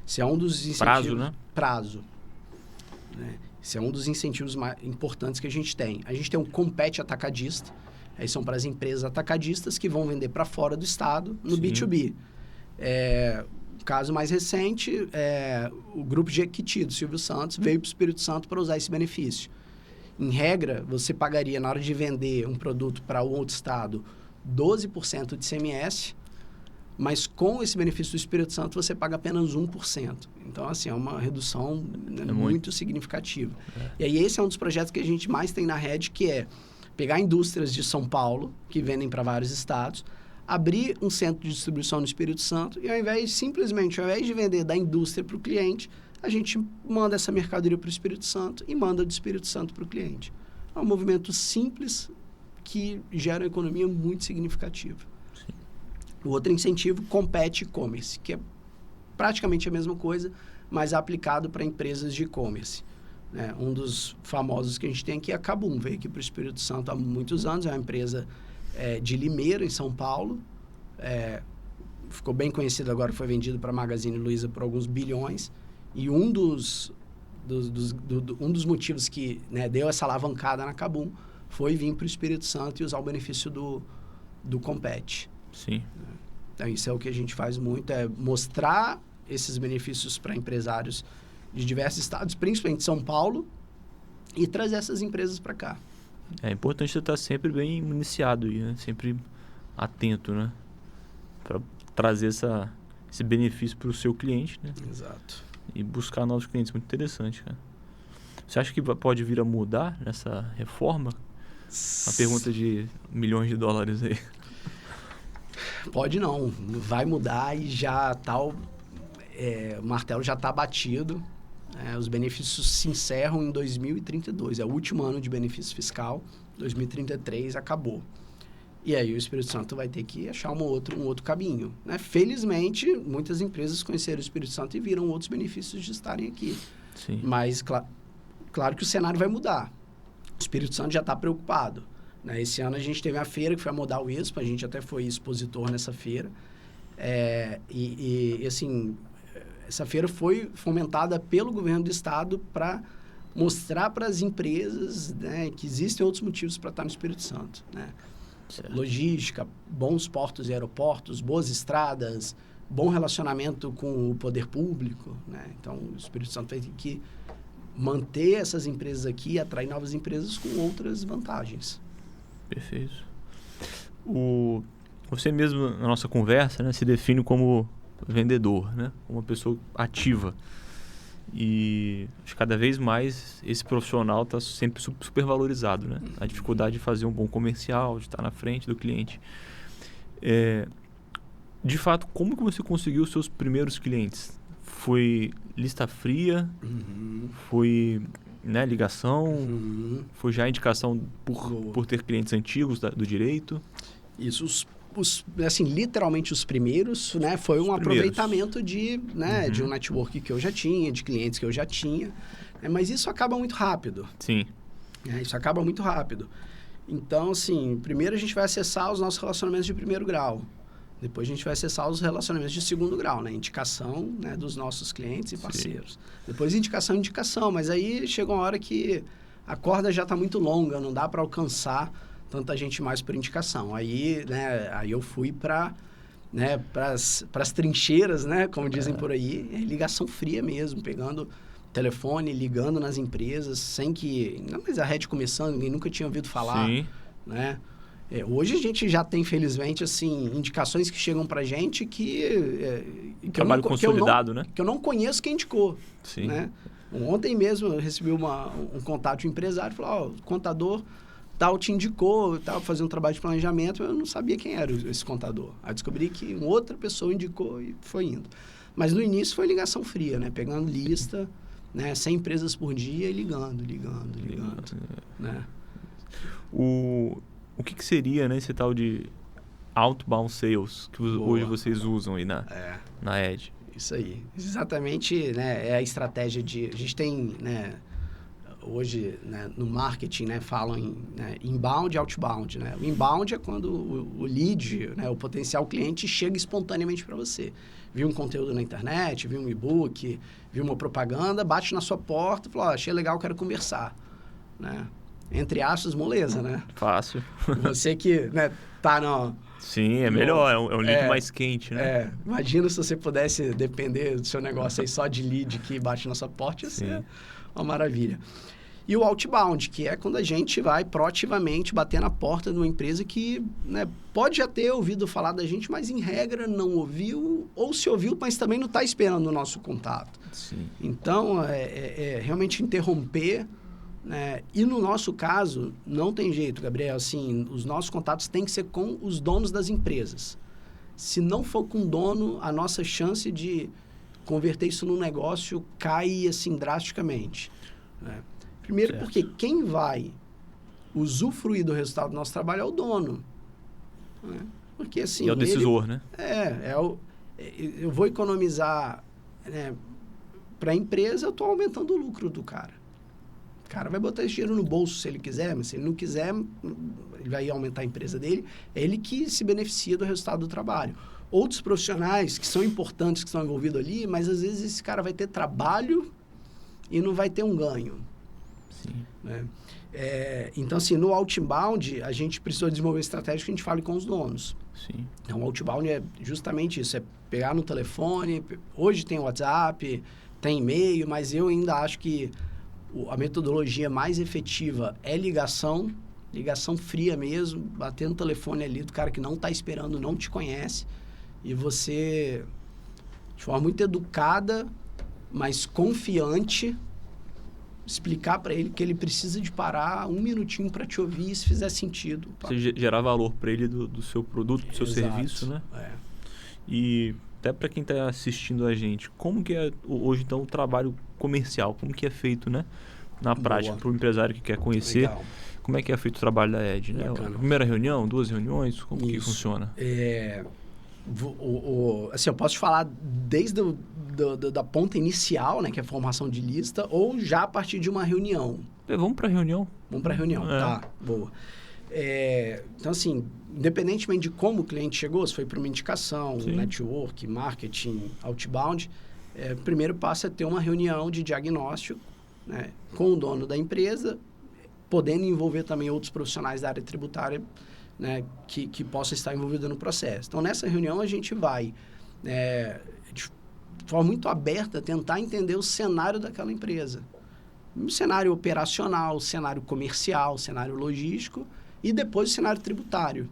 Speaker 2: Esse é um dos incentivos...
Speaker 1: Prazo, né?
Speaker 2: Prazo. Né? Esse é um dos incentivos mais importantes que a gente tem. A gente tem um compete atacadista. Aí são para as empresas atacadistas que vão vender para fora do estado no B2B. O caso mais recente, o grupo Jequiti, do Silvio Santos, veio para o Espírito Santo para usar esse benefício. Em regra, você pagaria, na hora de vender um produto para um outro estado, 12% de ICMS, mas com esse benefício do Espírito Santo, você paga apenas 1%. Então, assim, é uma redução muito significativa. E aí, esse é um dos projetos que a gente mais tem na rede, que é pegar indústrias de São Paulo, que vendem para vários estados, abrir um centro de distribuição no Espírito Santo e, ao invés de vender da indústria para o cliente, a gente manda essa mercadoria para o Espírito Santo e manda do Espírito Santo para o cliente. É um movimento simples que gera uma economia muito significativa.
Speaker 1: Sim.
Speaker 2: O outro incentivo, Compete e-commerce, que é praticamente a mesma coisa, mas aplicado para empresas de e-commerce. Um dos famosos que a gente tem aqui é a Kabum, veio aqui para o Espírito Santo há muitos anos, é uma empresa de Limeira, em São Paulo. Ficou bem conhecido agora, foi vendido para a Magazine Luiza por alguns bilhões. E um dos motivos que deu essa alavancada na Kabum foi vir para o Espírito Santo e usar o benefício do Compete.
Speaker 1: Sim.
Speaker 2: Então, isso é o que a gente faz muito, é mostrar esses benefícios para empresários de diversos estados, principalmente São Paulo, e trazer essas empresas para cá.
Speaker 1: É importante você estar sempre bem municiado e sempre atento, né? Para trazer esse benefício para o seu cliente, né?
Speaker 2: Exato.
Speaker 1: E buscar novos clientes. Muito interessante, cara. Você acha que pode vir a mudar nessa reforma? Uma pergunta de milhões de dólares aí.
Speaker 2: Pode não. Vai mudar e já o martelo já está batido. Os benefícios se encerram em 2032. É o último ano de benefício fiscal. 2033 acabou. E aí o Espírito Santo vai ter que achar um outro caminho. Felizmente, muitas empresas conheceram o Espírito Santo e viram outros benefícios de estarem aqui.
Speaker 1: Sim.
Speaker 2: Mas, claro que o cenário vai mudar. O Espírito Santo já está preocupado. Esse ano a gente teve a feira, que foi a Modal Expo, a gente até foi expositor nessa feira. Assim, essa feira foi fomentada pelo governo do estado para mostrar para as empresas, né, que existem outros motivos para estar no Espírito Santo, né?
Speaker 1: Certo.
Speaker 2: Logística, bons portos e aeroportos, boas estradas, bom relacionamento com o poder público, né? Então, o Espírito Santo tem que manter essas empresas aqui e atrair novas empresas com outras vantagens.
Speaker 1: Perfeito. Você mesmo, na nossa conversa, né, se define como vendedor, né? Uma pessoa ativa. E acho que cada vez mais esse profissional está sempre super valorizado, né? A dificuldade de fazer um bom comercial, de estar na frente do cliente. De fato, como que você conseguiu os seus primeiros clientes? Foi lista fria? Foi, né, ligação? Foi já indicação por ter clientes antigos do direito?
Speaker 2: Isso, assim, literalmente os primeiros, né? Foi um aproveitamento de um network que eu já tinha, de clientes que eu já tinha. Mas isso acaba muito rápido.
Speaker 1: Sim.
Speaker 2: Isso acaba muito rápido. Então, assim, primeiro a gente vai acessar os nossos relacionamentos de primeiro grau. Depois a gente vai acessar os relacionamentos de segundo grau, né? Indicação, né, dos nossos clientes e parceiros. Sim. Depois indicação. Mas aí chega uma hora que a corda já está muito longa, não dá para alcançar tanta gente mais por indicação. Aí, né, eu fui para as trincheiras, né, como dizem por aí, ligação fria mesmo, pegando telefone, ligando nas empresas, sem que... Não, mas a rede começando, ninguém nunca tinha ouvido falar.
Speaker 1: Sim.
Speaker 2: Né? Hoje a gente já tem, felizmente, assim, indicações que chegam pra gente que
Speaker 1: trabalho consolidado, né?
Speaker 2: Que eu não conheço quem indicou.
Speaker 1: Sim.
Speaker 2: Né? Ontem mesmo eu recebi um contato de um empresário, falou, o contador tal te indicou, tal, fazer um trabalho de planejamento, eu não sabia quem era esse contador. Aí descobri que uma outra pessoa indicou e foi indo. Mas no início foi ligação fria, né? Pegando lista, né? 100 empresas por dia e ligando. Né?
Speaker 1: O que seria, né, esse tal de outbound sales que hoje vocês usam aí na Ed?
Speaker 2: Isso aí. Exatamente, né? É a estratégia de... A gente tem, né... Hoje, né, no marketing, né, falam em inbound e outbound. Né? O inbound é quando o lead, né, o potencial cliente, chega espontaneamente para você. Viu um conteúdo na internet, viu um e-book, viu uma propaganda, bate na sua porta e fala, achei legal, quero conversar. Né? Entre aspas, moleza, né?
Speaker 1: Fácil.
Speaker 2: Você que, né, tá no...
Speaker 1: Sim, é melhor, é um lead mais quente, né?
Speaker 2: Imagina se você pudesse depender do seu negócio aí só de lead que bate na sua porta, ia ser uma maravilha. E o outbound, que é quando a gente vai proativamente bater na porta de uma empresa que, né, pode já ter ouvido falar da gente, mas em regra não ouviu, ou se ouviu, mas também não está esperando o nosso contato.
Speaker 1: Sim.
Speaker 2: Então, realmente interromper, né? E no nosso caso, não tem jeito, Gabriel, assim, os nossos contatos têm que ser com os donos das empresas. Se não for com o dono, a nossa chance de converter isso num negócio cai, assim, drasticamente. Né? Primeiro, porque quem vai usufruir do resultado do nosso trabalho é o dono. Né? Porque, assim...
Speaker 1: E é o decisor, né?
Speaker 2: Eu vou economizar, né, para a empresa, eu estou aumentando o lucro do cara. O cara vai botar esse dinheiro no bolso se ele quiser, mas se ele não quiser, ele vai aumentar a empresa dele. É ele que se beneficia do resultado do trabalho. Outros profissionais que são importantes, que estão envolvidos ali, mas às vezes esse cara vai ter trabalho e não vai ter um ganho.
Speaker 1: Sim.
Speaker 2: Né? Então, assim, no outbound, a gente precisou desenvolver estratégia que a gente fale com os donos.
Speaker 1: Sim.
Speaker 2: Então, o outbound é justamente isso, é pegar no telefone. Hoje tem WhatsApp, tem e-mail, mas eu ainda acho que a metodologia mais efetiva é ligação fria mesmo, bater no telefone ali do cara que não está esperando, não te conhece, e você, de forma muito educada, mas confiante, explicar para ele que ele precisa de parar um minutinho para te ouvir, se fizer sentido.
Speaker 1: Você gerar valor para ele do seu produto, do seu serviço, né? E até para quem está assistindo a gente, como que é hoje, então, o trabalho comercial? Como que é feito, né? Na prática, para o empresário que quer conhecer. Legal. Como é que é feito o trabalho da Ed, né? Primeira reunião, 2 reuniões, como que funciona?
Speaker 2: Assim, eu posso te falar desde da ponta inicial, né, que é a formação de lista, ou já a partir de uma reunião.
Speaker 1: Vamos para a reunião.
Speaker 2: Vamos para a reunião, tá, boa. Então, assim, independentemente de como o cliente chegou, se foi para uma indicação, network, marketing, outbound, o primeiro passo é ter uma reunião de diagnóstico né, com o dono da empresa, podendo envolver também outros profissionais da área tributária, né, que possam estar envolvidos no processo. Então, nessa reunião, a gente vai, de forma muito aberta, tentar entender o cenário daquela empresa. O cenário operacional, o cenário comercial, o cenário logístico e depois o cenário tributário.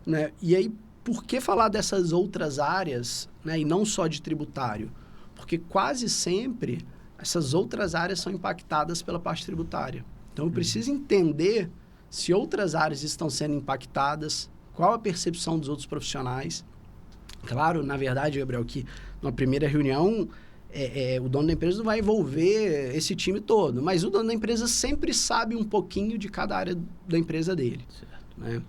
Speaker 2: Né? E aí, por que falar dessas outras áreas, né, e não só de tributário? Porque quase sempre essas outras áreas são impactadas pela parte tributária. Então, eu preciso entender se outras áreas estão sendo impactadas, qual a percepção dos outros profissionais. Claro, na verdade, Gabriel, que numa primeira reunião, o dono da empresa não vai envolver esse time todo, mas o dono da empresa sempre sabe um pouquinho de cada área da empresa dele.
Speaker 1: Certo.
Speaker 2: Né?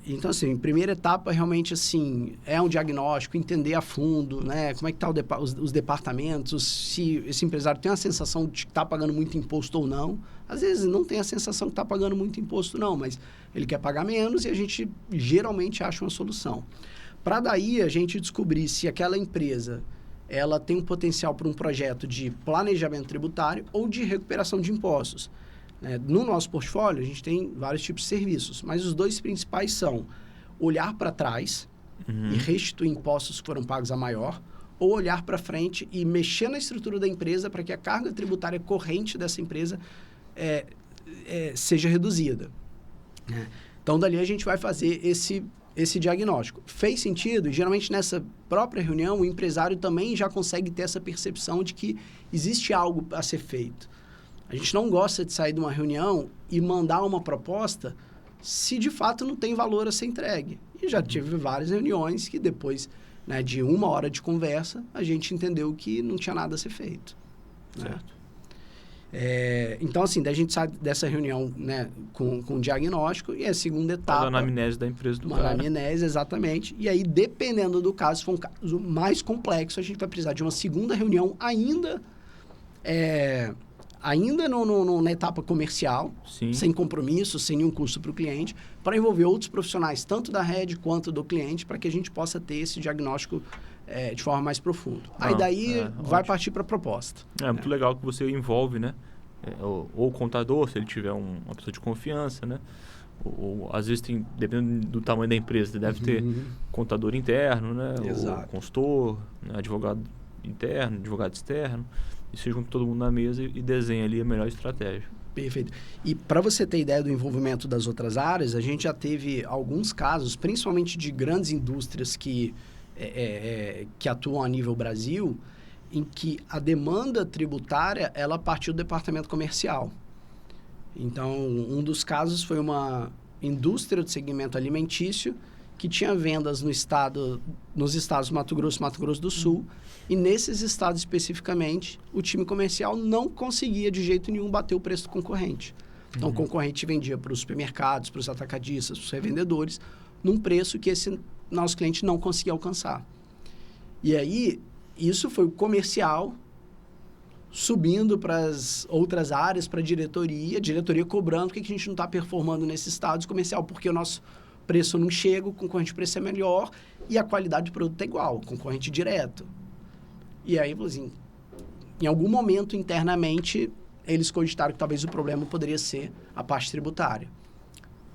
Speaker 2: Então, assim, primeira etapa realmente assim, é um diagnóstico, entender a fundo, né? Como é que tá os departamentos, se esse empresário tem a sensação de que está pagando muito imposto ou não. Às vezes não tem a sensação que está pagando muito imposto não, mas ele quer pagar menos e a gente geralmente acha uma solução. Para daí a gente descobrir se aquela empresa ela tem um potencial para um projeto de planejamento tributário ou de recuperação de impostos. No nosso portfólio, a gente tem vários tipos de serviços, mas os dois principais são olhar para trás e restituir impostos que foram pagos a maior, ou olhar para frente e mexer na estrutura da empresa para que a carga tributária corrente dessa empresa seja reduzida. Então, dali a gente vai fazer esse diagnóstico. Fez sentido? E, geralmente, nessa própria reunião, o empresário também já consegue ter essa percepção de que existe algo a ser feito. A gente não gosta de sair de uma reunião e mandar uma proposta se, de fato, não tem valor a ser entregue. E já tive várias reuniões que, depois, né, de 1 hora de conversa, a gente entendeu que não tinha nada a ser feito.
Speaker 1: Certo.
Speaker 2: Então, assim, a gente sai dessa reunião, né, com diagnóstico e a segunda etapa...
Speaker 1: Faz a anamnese da empresa do cara.
Speaker 2: Uma anamnese, exatamente. E aí, dependendo do caso, se for um caso mais complexo, a gente vai precisar de uma segunda reunião ainda na etapa comercial,
Speaker 1: Sim.
Speaker 2: sem compromisso, sem nenhum custo para o cliente, para envolver outros profissionais, tanto da rede quanto do cliente, para que a gente possa ter esse diagnóstico de forma mais profunda. Aí daí vai partir para a proposta.
Speaker 1: É muito legal que você envolve, né? Ou o contador, se ele tiver uma pessoa de confiança, né? Ou às vezes tem, dependendo do tamanho da empresa, deve ter contador interno, né?
Speaker 2: Exato.
Speaker 1: Ou consultor, né? Advogado interno, advogado externo. E você junta todo mundo na mesa e desenha ali a melhor estratégia.
Speaker 2: Perfeito. E para você ter ideia do envolvimento das outras áreas, a gente já teve alguns casos, principalmente de grandes indústrias que atuam a nível Brasil, em que a demanda tributária ela partiu do departamento comercial. Então, um dos casos foi uma indústria de segmento alimentício que tinha vendas nos estados Mato Grosso e Mato Grosso do Sul, e nesses estados especificamente, o time comercial não conseguia de jeito nenhum bater o preço do concorrente. Então, o concorrente vendia para os supermercados, para os atacadistas, para os revendedores, num preço que esse nosso cliente não conseguia alcançar. E aí, isso foi o comercial subindo para as outras áreas, para a diretoria cobrando porque a gente não está performando nesses estados comercial, porque o nosso preço não chega, o concorrente preço é melhor e a qualidade do produto é igual, concorrente direto. E aí, assim, em algum momento internamente, eles cogitaram que talvez o problema poderia ser a parte tributária.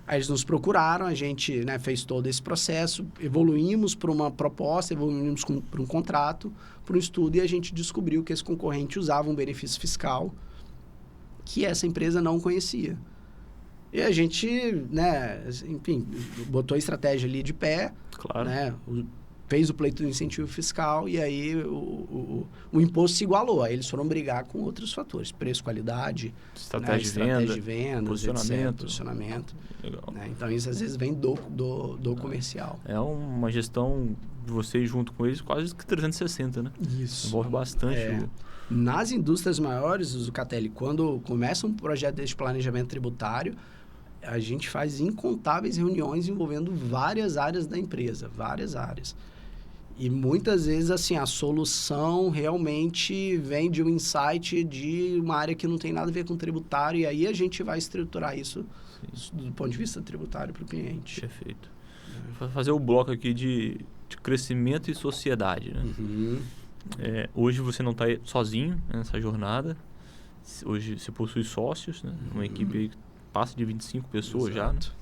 Speaker 2: Aí eles nos procuraram, a gente, né, fez todo esse processo, evoluímos para uma proposta, evoluímos para um contrato, para um estudo, e a gente descobriu que esse concorrente usava um benefício fiscal que essa empresa não conhecia. E a gente, né, enfim, botou a estratégia ali de pé,
Speaker 1: Claro.
Speaker 2: né, fez o pleito do incentivo fiscal e aí o imposto se igualou. Aí eles foram brigar com outros fatores, preço, qualidade,
Speaker 1: Estratégia
Speaker 2: de venda, posicionamento.
Speaker 1: Legal.
Speaker 2: Né? Então, isso às vezes vem do comercial.
Speaker 1: É uma gestão de vocês junto com eles quase que 360, né?
Speaker 2: Isso.
Speaker 1: Envolve bastante.
Speaker 2: Nas indústrias maiores, Zucatelli, quando começa um projeto desse planejamento tributário, a gente faz incontáveis reuniões envolvendo várias áreas da empresa, várias áreas. E muitas vezes, assim, a solução realmente vem de um insight de uma área que não tem nada a ver com tributário, e aí a gente vai estruturar isso do ponto de vista tributário para o cliente.
Speaker 1: Perfeito. Vou fazer o bloco aqui de crescimento e sociedade, né? Hoje você não está sozinho nessa jornada. Hoje você possui sócios, né? Uma equipe aí que passa de 25 pessoas.
Speaker 2: Exato.
Speaker 1: Já. Né?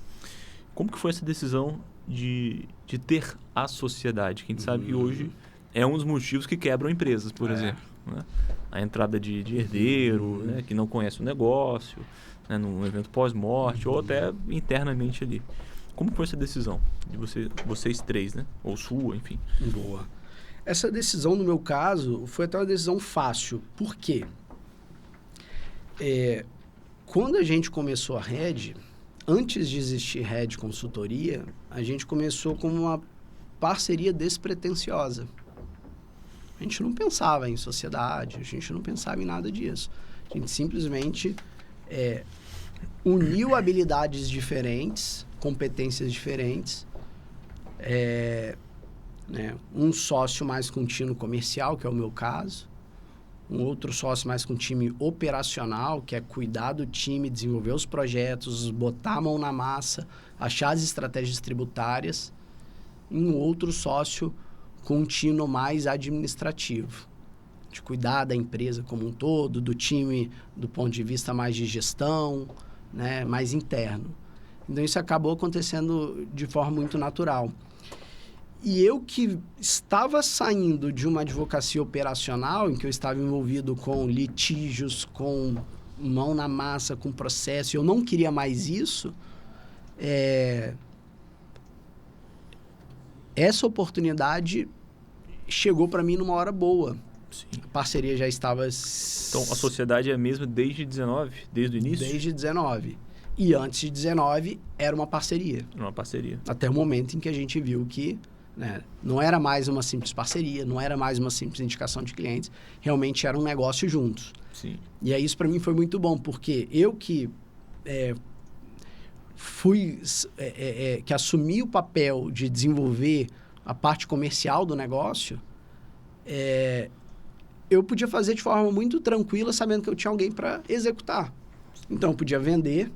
Speaker 1: Como que foi essa decisão de ter a sociedade? Que a gente sabe que hoje é um dos motivos que quebram empresas, por exemplo. Né? A entrada de herdeiro, né? Que não conhece o negócio, né? Num evento pós-morte ou até internamente ali. Como foi essa decisão de vocês três, né? Ou sua, enfim.
Speaker 2: Boa. Essa decisão, no meu caso, foi até uma decisão fácil. Por quê? Quando a gente começou a Red, antes de existir Red Consultoria, a gente começou como uma parceria despretensiosa. A gente não pensava em sociedade, a gente não pensava em nada disso. A gente simplesmente uniu habilidades diferentes, competências diferentes, um sócio mais contínuo comercial, que é o meu caso, um outro sócio mais com time operacional, que é cuidar do time, desenvolver os projetos, botar a mão na massa, achar as estratégias tributárias, e um outro sócio contínuo mais administrativo, de cuidar da empresa como um todo, do time do ponto de vista mais de gestão, né, mais interno. Então, isso acabou acontecendo de forma muito natural. E eu que estava saindo de uma advocacia operacional, em que eu estava envolvido com litígios, com mão na massa, com processo, eu não queria mais isso, essa oportunidade chegou para mim numa hora boa.
Speaker 1: Sim.
Speaker 2: A parceria já estava...
Speaker 1: Então, a sociedade é a mesma desde 19? Desde o início?
Speaker 2: Desde 19. E antes de 19, era uma parceria.
Speaker 1: Uma parceria.
Speaker 2: Até o momento em que a gente viu que não era mais uma simples parceria, não era mais uma simples indicação de clientes, realmente era um negócio juntos.
Speaker 1: Sim.
Speaker 2: E aí isso para mim foi muito bom, porque eu que que assumi o papel de desenvolver a parte comercial do negócio, eu podia fazer de forma muito tranquila, sabendo que eu tinha alguém para executar. Então, eu podia vender,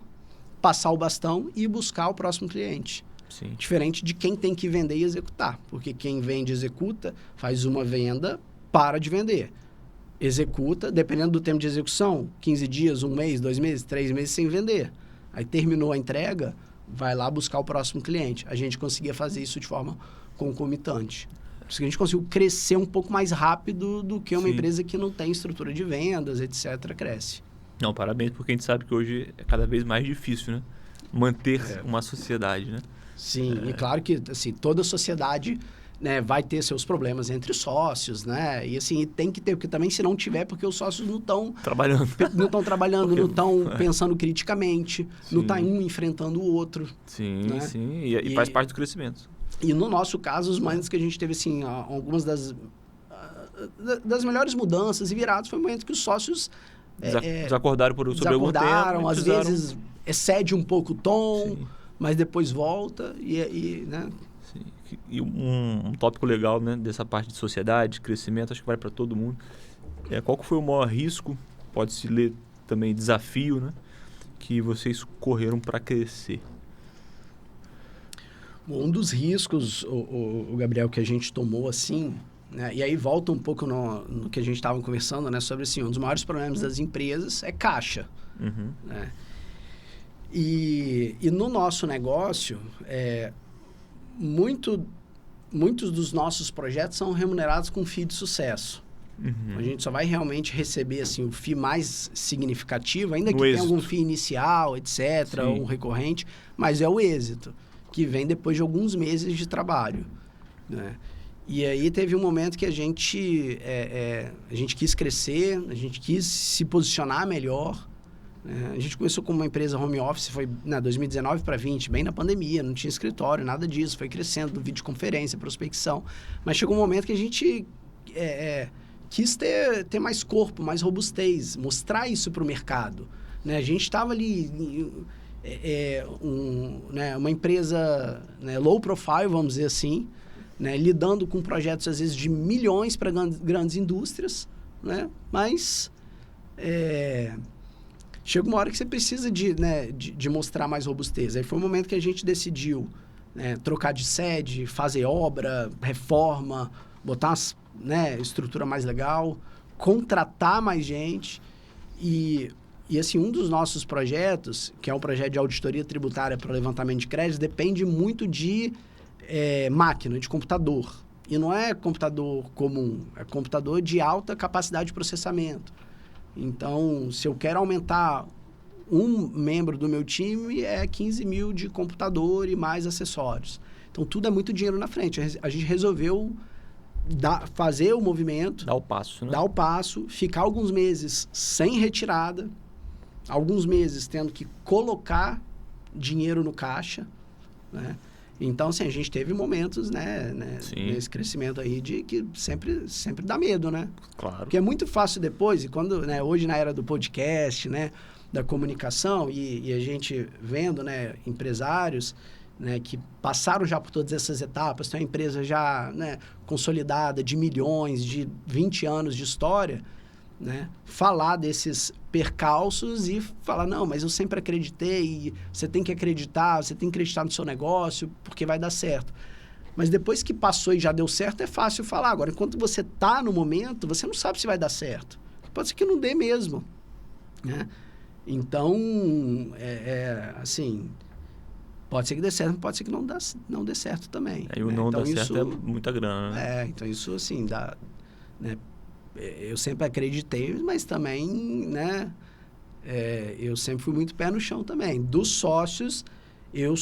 Speaker 2: passar o bastão e buscar o próximo cliente.
Speaker 1: Sim.
Speaker 2: Diferente de quem tem que vender e executar. Porque quem vende e executa, faz uma venda, para de vender. Executa, dependendo do tempo de execução, 15 dias, 1 mês, 2 meses, 3 meses sem vender. Aí terminou a entrega, vai lá buscar o próximo cliente. A gente conseguia fazer isso de forma concomitante. Por isso que a gente conseguiu crescer um pouco mais rápido do que uma empresa que não tem estrutura de vendas, etc., cresce.
Speaker 1: Não, parabéns, porque a gente sabe que hoje é cada vez mais difícil, né? Manter uma sociedade, né?
Speaker 2: Sim, e claro que assim, toda sociedade, né, vai ter seus problemas entre sócios, né? E assim, tem que ter, porque também se não tiver, porque os sócios não estão
Speaker 1: trabalhando,
Speaker 2: não estão pensando criticamente, não está um enfrentando o outro.
Speaker 1: Sim,
Speaker 2: né?
Speaker 1: sim, e faz parte do crescimento.
Speaker 2: E no nosso caso, os momentos que a gente teve, assim, algumas das melhores mudanças e viradas foi o momento que os sócios
Speaker 1: desacordaram sobre algum tempo.
Speaker 2: Às vezes excede um pouco o tom,
Speaker 1: sim,
Speaker 2: mas depois volta né?
Speaker 1: Sim. E um tópico legal, né, dessa parte de sociedade, crescimento, acho que vale para todo mundo. Qual que foi o maior risco, pode-se ler também desafio, né, que vocês correram para crescer?
Speaker 2: Um dos riscos, o Gabriel, que a gente tomou assim, né, e aí volta um pouco no que a gente estava conversando, né, sobre assim, um dos maiores problemas das empresas é caixa.
Speaker 1: Uhum.
Speaker 2: Né? E no nosso negócio, muitos dos nossos projetos são remunerados com FII de sucesso.
Speaker 1: Uhum.
Speaker 2: A gente só vai realmente receber assim, o FII mais significativo, ainda que
Speaker 1: no
Speaker 2: tenha
Speaker 1: êxito.
Speaker 2: algum FII inicial, etc.,
Speaker 1: Sim.
Speaker 2: ou um recorrente, mas é o êxito, que vem depois de alguns meses de trabalho. Né? E aí teve um momento que a gente quis crescer, a gente quis se posicionar melhor. A gente começou como uma empresa home office, foi 2019 para 2020, bem na pandemia, não tinha escritório, nada disso, foi crescendo, videoconferência, prospecção. Mas chegou um momento que a gente quis ter mais corpo, mais robustez, mostrar isso para o mercado. Né? A gente estava ali, uma empresa low profile, vamos dizer assim, né? Lidando com projetos, às vezes, de milhões para grandes indústrias, né? Mas... chega uma hora que você precisa de mostrar mais robustez. Aí foi o momento que a gente decidiu trocar de sede, fazer obra, reforma, botar uma, né, estrutura mais legal, contratar mais gente e assim, um dos nossos projetos, que é um projeto de auditoria tributária para levantamento de créditos, depende muito de máquina, de computador. E não é computador comum, é computador de alta capacidade de processamento. Então, se eu quero aumentar um membro do meu time, é 15 mil de computador e mais acessórios. Então, tudo é muito dinheiro na frente. A gente resolveu fazer o movimento...
Speaker 1: Dar o passo, né?
Speaker 2: Dar o passo, ficar alguns meses sem retirada, alguns meses tendo que colocar dinheiro no caixa, né? Então, assim, a gente teve momentos, né nesse crescimento aí de que sempre dá medo, né?
Speaker 1: Claro.
Speaker 2: Porque é muito fácil depois, e quando, né, hoje na era do podcast, né, da comunicação, e a gente vendo, né, empresários, né, que passaram já por todas essas etapas, tem uma empresa já, né, consolidada de milhões, de 20 anos de história, né, falar desses percalços e falar, não, mas eu sempre acreditei, e você tem que acreditar no seu negócio, porque vai dar certo. Mas depois que passou e já deu certo, é fácil falar. Agora, enquanto você está no momento, você não sabe se vai dar certo. Pode ser que não dê mesmo, né? Então, assim, pode ser que dê certo, pode ser que não dê certo também.
Speaker 1: E o não dá certo é muita grana, né?
Speaker 2: Então isso, assim, dá... Né? Eu sempre acreditei, mas também, né? Eu sempre fui muito pé no chão também. Dos sócios, eu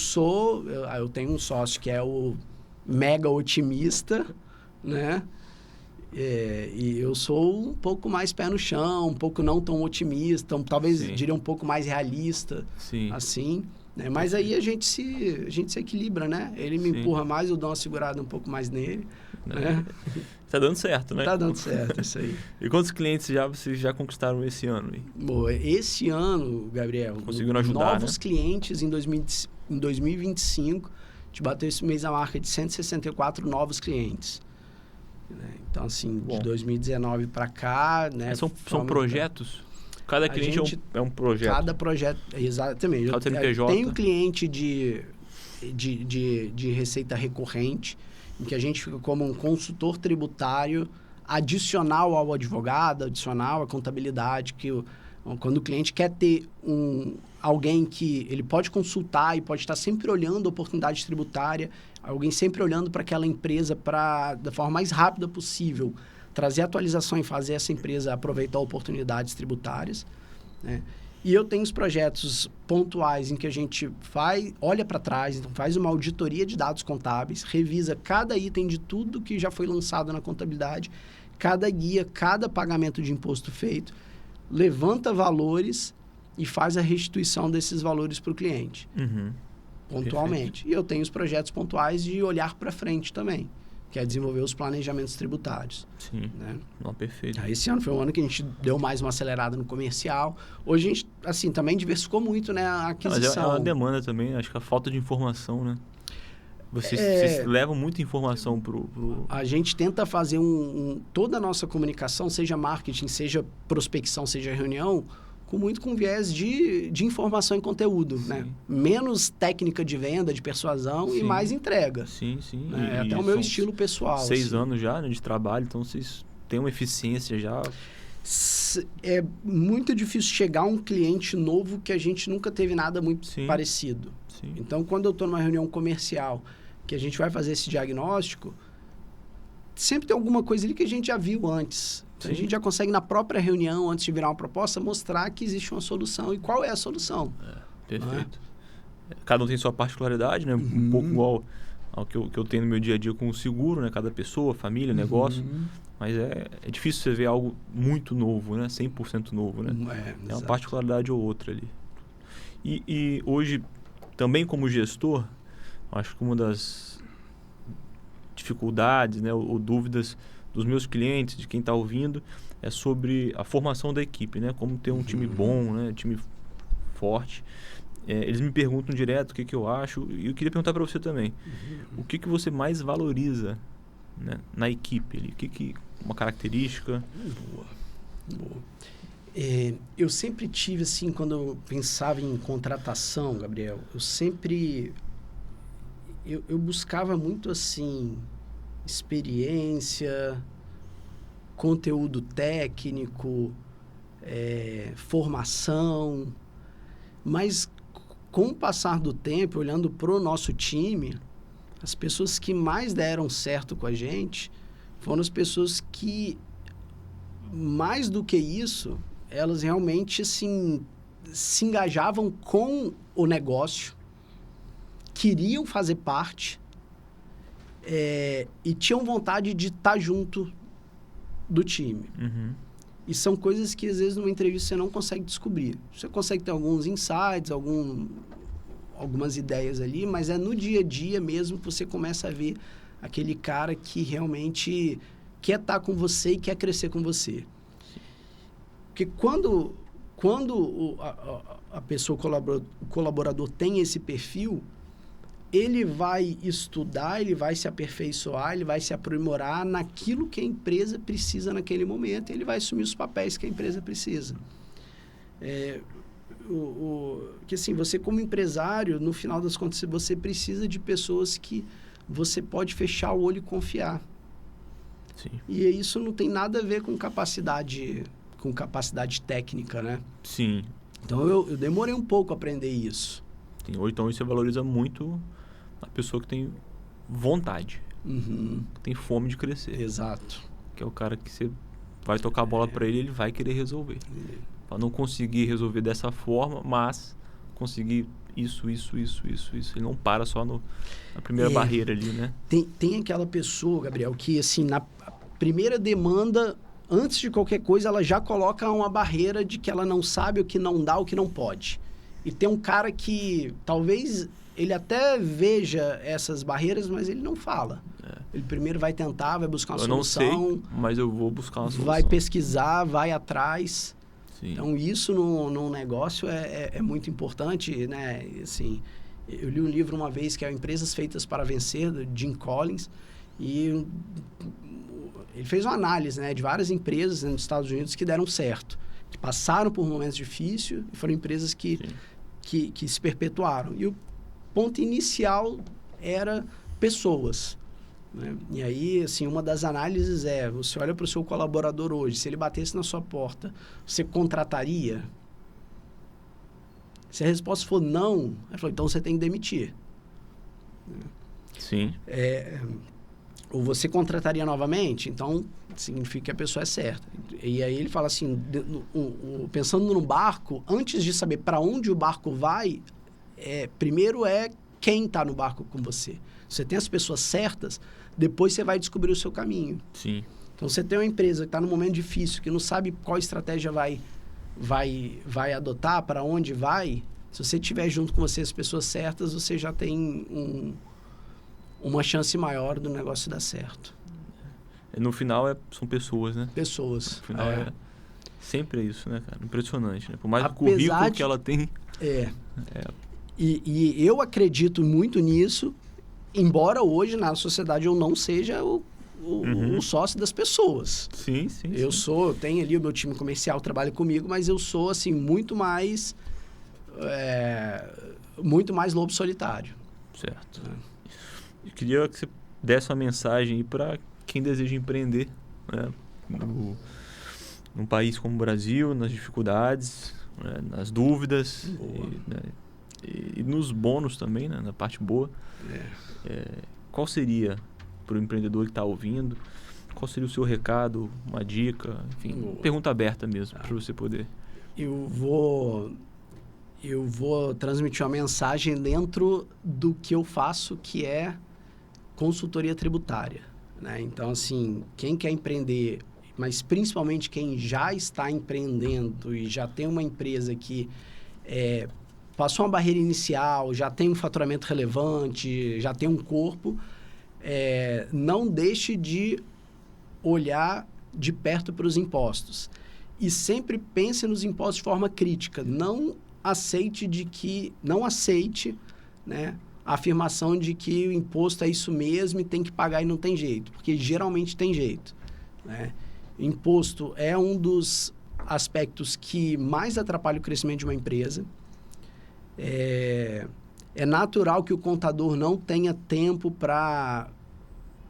Speaker 2: tenho um sócio que é o mega otimista, né? E eu sou um pouco mais pé no chão, um pouco não tão otimista, talvez diria um pouco mais realista, assim, né? Mas aí a gente se equilibra, né? Ele me empurra mais, eu dou uma segurada um pouco mais nele, né?
Speaker 1: Tá dando certo, né?
Speaker 2: Tá dando certo, isso aí.
Speaker 1: E quantos clientes vocês já conquistaram esse ano?
Speaker 2: Bom, esse ano, Gabriel,
Speaker 1: conseguiram ajudar,
Speaker 2: novos clientes em 2025, a gente bateu esse mês a marca de 164 novos clientes. Então, assim, de 2019 para cá, né?
Speaker 1: São projetos? Cada cliente é um projeto?
Speaker 2: Cada projeto, exatamente.
Speaker 1: Cada CNPJ?
Speaker 2: Tem um cliente de receita recorrente, em que a gente fica como um consultor tributário adicional ao advogado, adicional à contabilidade, que quando o cliente quer ter alguém que ele pode consultar e pode estar sempre olhando a oportunidade tributária, alguém sempre olhando para aquela empresa da forma mais rápida possível, trazer atualização e fazer essa empresa aproveitar oportunidades tributárias, né? E eu tenho os projetos pontuais em que a gente olha para trás, então faz uma auditoria de dados contábeis, revisa cada item de tudo que já foi lançado na contabilidade, cada guia, cada pagamento de imposto feito, levanta valores e faz a restituição desses valores para o cliente, pontualmente. Perfeito. E eu tenho os projetos pontuais de olhar para frente também, que é desenvolver os planejamentos tributários.
Speaker 1: Sim,
Speaker 2: né?
Speaker 1: Não, perfeito.
Speaker 2: Esse ano foi um ano que a gente deu mais uma acelerada no comercial. Hoje a gente, assim, também diversificou muito, né, a aquisição.
Speaker 1: Mas é uma demanda também, acho que a falta de informação, né? Vocês levam muita informação pro...
Speaker 2: A gente tenta fazer toda a nossa comunicação, seja marketing, seja prospecção, seja reunião, com viés de informação e conteúdo, né? Menos técnica de venda, de persuasão e mais entrega.
Speaker 1: Sim.
Speaker 2: Né? É até o meu estilo pessoal.
Speaker 1: 6 anos já, né, de trabalho, então vocês têm uma eficiência já.
Speaker 2: É muito difícil chegar a um cliente novo que a gente nunca teve nada muito parecido.
Speaker 1: Sim.
Speaker 2: Então, quando eu estou numa reunião comercial que a gente vai fazer esse diagnóstico, sempre tem alguma coisa ali que a gente já viu antes. Então, a gente já consegue, na própria reunião, antes de virar uma proposta, mostrar que existe uma solução e qual é a solução.
Speaker 1: Perfeito. Cada um tem sua particularidade, né? Um pouco igual ao que eu tenho no meu dia a dia com o seguro, né? Cada pessoa, família, negócio. Mas é difícil você ver algo muito novo, né? 100% novo, né? É uma particularidade ou outra ali. E hoje, também como gestor, acho que uma das dificuldades, né? Ou dúvidas dos meus clientes, de quem está ouvindo, é sobre a formação da equipe, né? Como ter um time bom, né? Time forte. Eles me perguntam direto o que eu acho, e eu queria perguntar para você também. O que você mais valoriza, né, na equipe ali? Uma característica?
Speaker 2: Boa. Eu sempre tive, assim, quando eu pensava em contratação, Gabriel, eu buscava muito, assim, experiência, conteúdo técnico, formação. Mas com o passar do tempo, olhando para o nosso time, as pessoas que mais deram certo com a gente foram as pessoas que, mais do que isso, elas realmente assim, se engajavam com o negócio, queriam fazer parte e tinham vontade de estar junto do time.
Speaker 1: Uhum.
Speaker 2: E são coisas que, às vezes, numa entrevista você não consegue descobrir. Você consegue ter alguns insights, algumas ideias ali, mas é no dia a dia mesmo que você começa a ver aquele cara que realmente quer estar com você e quer crescer com você. Porque quando a pessoa, o colaborador tem esse perfil, ele vai estudar, ele vai se aperfeiçoar, ele vai se aprimorar naquilo que a empresa precisa naquele momento, ele vai assumir os papéis que a empresa precisa. Que assim, você como empresário, no final das contas, você precisa de pessoas que você pode fechar o olho e confiar.
Speaker 1: Sim.
Speaker 2: E isso não tem nada a ver com capacidade técnica, né?
Speaker 1: Sim.
Speaker 2: Então, eu demorei um pouco a aprender isso.
Speaker 1: Sim. Ou então você valoriza muito a pessoa que tem vontade, que tem fome de crescer.
Speaker 2: Exato.
Speaker 1: Que é o cara que você vai tocar a bola para ele vai querer resolver. Para não conseguir resolver dessa forma, mas conseguir isso. Ele não para só na primeira barreira ali, né?
Speaker 2: Tem aquela pessoa, Gabriel, que assim, na primeira demanda, antes de qualquer coisa, ela já coloca uma barreira de que ela não sabe o que não dá, o que não pode. E tem um cara que talvez ele até veja essas barreiras, mas ele não fala. Ele primeiro vai tentar, vai buscar uma solução.
Speaker 1: Eu não sei, mas eu vou buscar uma solução.
Speaker 2: Vai pesquisar, vai atrás.
Speaker 1: Sim.
Speaker 2: Então, isso num negócio é muito importante, né? Assim, eu li um livro uma vez que é Empresas Feitas para Vencer, do Jim Collins, e ele fez uma análise, né, de várias empresas nos Estados Unidos que deram certo, que passaram por momentos difíceis e foram empresas que se perpetuaram. E o ponto inicial era pessoas, né? E aí, assim, uma das análises você olha para o seu colaborador hoje, se ele batesse na sua porta, você contrataria? Se a resposta for não, ele falou, então você tem que demitir.
Speaker 1: Sim.
Speaker 2: Ou você contrataria novamente, então significa que a pessoa é certa. E aí ele fala assim, pensando no barco, antes de saber para onde o barco vai, primeiro quem está no barco com você. Você tem as pessoas certas, depois você vai descobrir o seu caminho.
Speaker 1: Sim.
Speaker 2: Então, você tem uma empresa que está num momento difícil, que não sabe qual estratégia vai adotar, para onde vai, se você tiver junto com você as pessoas certas, você já tem uma chance maior do negócio dar certo.
Speaker 1: No final, são pessoas, né?
Speaker 2: Pessoas.
Speaker 1: No final, sempre é isso, né, cara? Impressionante, né? Por mais o currículo que ela tem...
Speaker 2: E eu acredito muito nisso, embora hoje na sociedade eu não seja o sócio das pessoas.
Speaker 1: Sim.
Speaker 2: Eu tenho ali o meu time comercial, trabalha comigo, mas eu sou, assim, muito mais lobo solitário.
Speaker 1: Certo. Eu queria que você desse uma mensagem aí para quem deseja empreender, né? Num país como o Brasil, nas dificuldades, né? Nas dúvidas e nos bônus também, né? Na parte boa. Qual seria, para o empreendedor que está ouvindo, qual seria o seu recado, uma dica, enfim, pergunta aberta mesmo, para você poder...
Speaker 2: Eu vou transmitir uma mensagem dentro do que eu faço, que é consultoria tributária, né? Então, assim, quem quer empreender, mas principalmente quem já está empreendendo e já tem uma empresa que passou uma barreira inicial, já tem um faturamento relevante, já tem um corpo, não deixe de olhar de perto para os impostos. E sempre pense nos impostos de forma crítica. Não aceite, né, a afirmação de que o imposto é isso mesmo e tem que pagar e não tem jeito. Porque geralmente tem jeito, né? Imposto é um dos aspectos que mais atrapalha o crescimento de uma empresa. É natural que o contador não tenha tempo para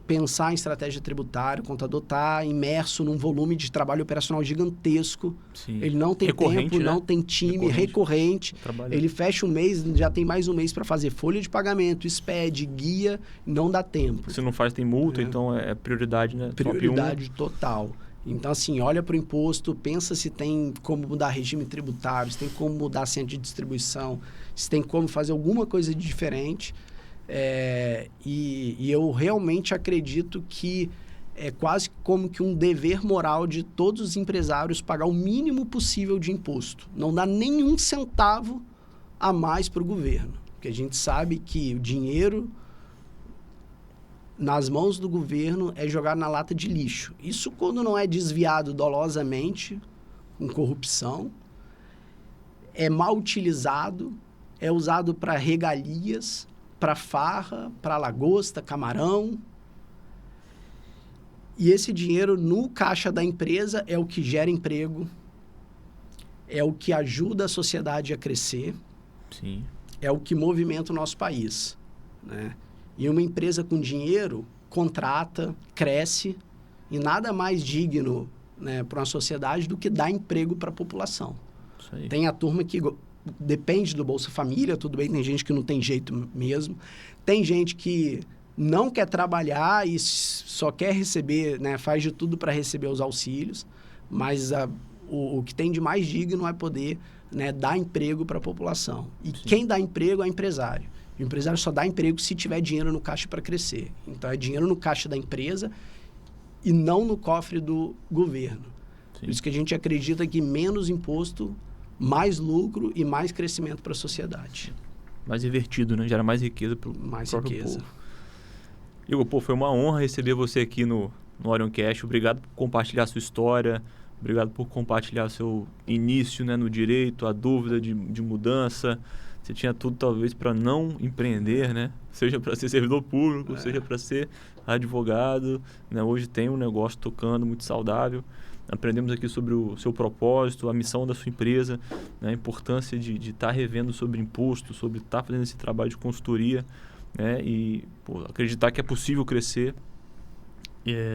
Speaker 2: pensar em estratégia tributária, o contador está imerso num volume de trabalho operacional gigantesco.
Speaker 1: Sim.
Speaker 2: Ele não tem tempo,
Speaker 1: né?
Speaker 2: não tem time, recorrente. Ele fecha um mês, já tem mais um mês para fazer folha de pagamento, SPED, guia, não dá tempo.
Speaker 1: Se não faz, tem multa, então é prioridade, né?
Speaker 2: Prioridade total. Então, assim, olha para o imposto, pensa se tem como mudar regime tributário, se tem como mudar centro de distribuição, se tem como fazer alguma coisa de diferente. E eu realmente acredito que é quase como que um dever moral de todos os empresários pagar o mínimo possível de imposto. Não dá nenhum centavo a mais para o governo. Porque a gente sabe que o dinheiro nas mãos do governo é jogado na lata de lixo. Isso quando não é desviado dolosamente, com corrupção, é mal utilizado, é usado para regalias, para farra, para lagosta, camarão. E esse dinheiro no caixa da empresa é o que gera emprego, é o que ajuda a sociedade a crescer,
Speaker 1: Sim.
Speaker 2: é o que movimenta o nosso país, né? E uma empresa com dinheiro contrata, cresce, e nada mais digno, né, para uma sociedade do que dar emprego para a população.
Speaker 1: Isso aí.
Speaker 2: Tem a turma que depende do Bolsa Família, tudo bem, tem gente que não tem jeito mesmo. Tem gente que não quer trabalhar e só quer receber, né, faz de tudo para receber os auxílios, mas o que tem de mais digno é poder, né, dar emprego para a população. E
Speaker 1: Sim.
Speaker 2: Quem dá emprego é o empresário. O empresário só dá emprego se tiver dinheiro no caixa para crescer. Então, é dinheiro no caixa da empresa e não no cofre do governo.
Speaker 1: Sim.
Speaker 2: Por isso que a gente acredita que menos imposto, mais lucro e mais crescimento para a sociedade.
Speaker 1: Mais invertido, né? Gera mais riqueza para o próprio
Speaker 2: riqueza.
Speaker 1: povo. Igor, foi uma honra receber você aqui no Orioncast. Obrigado por compartilhar a sua história. Obrigado por compartilhar seu início, né, no direito, a dúvida de mudança. Você tinha tudo, talvez, para não empreender, né? Seja para ser servidor público, seja para ser advogado, né? Hoje tem um negócio tocando, muito saudável. Aprendemos aqui sobre o seu propósito, a missão da sua empresa, né? A importância de estar revendo sobre imposto, sobre estar fazendo esse trabalho de consultoria, né? E acreditar que é possível crescer.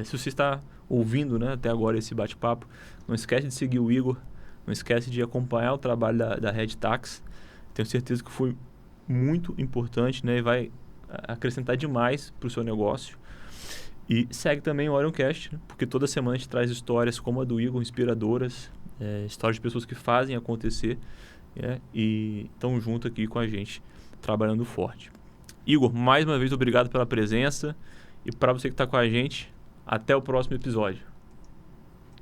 Speaker 1: Se você está ouvindo, né, até agora esse bate-papo, não esquece de seguir o Igor, não esquece de acompanhar o trabalho da Red Tax. Tenho certeza que foi muito importante, né, e vai acrescentar demais para o seu negócio. E segue também o Orioncast, né, porque toda semana a gente traz histórias como a do Igor, inspiradoras, histórias de pessoas que fazem acontecer, e estão junto aqui com a gente, trabalhando forte. Igor, mais uma vez, obrigado pela presença. E para você que está com a gente, até o próximo episódio.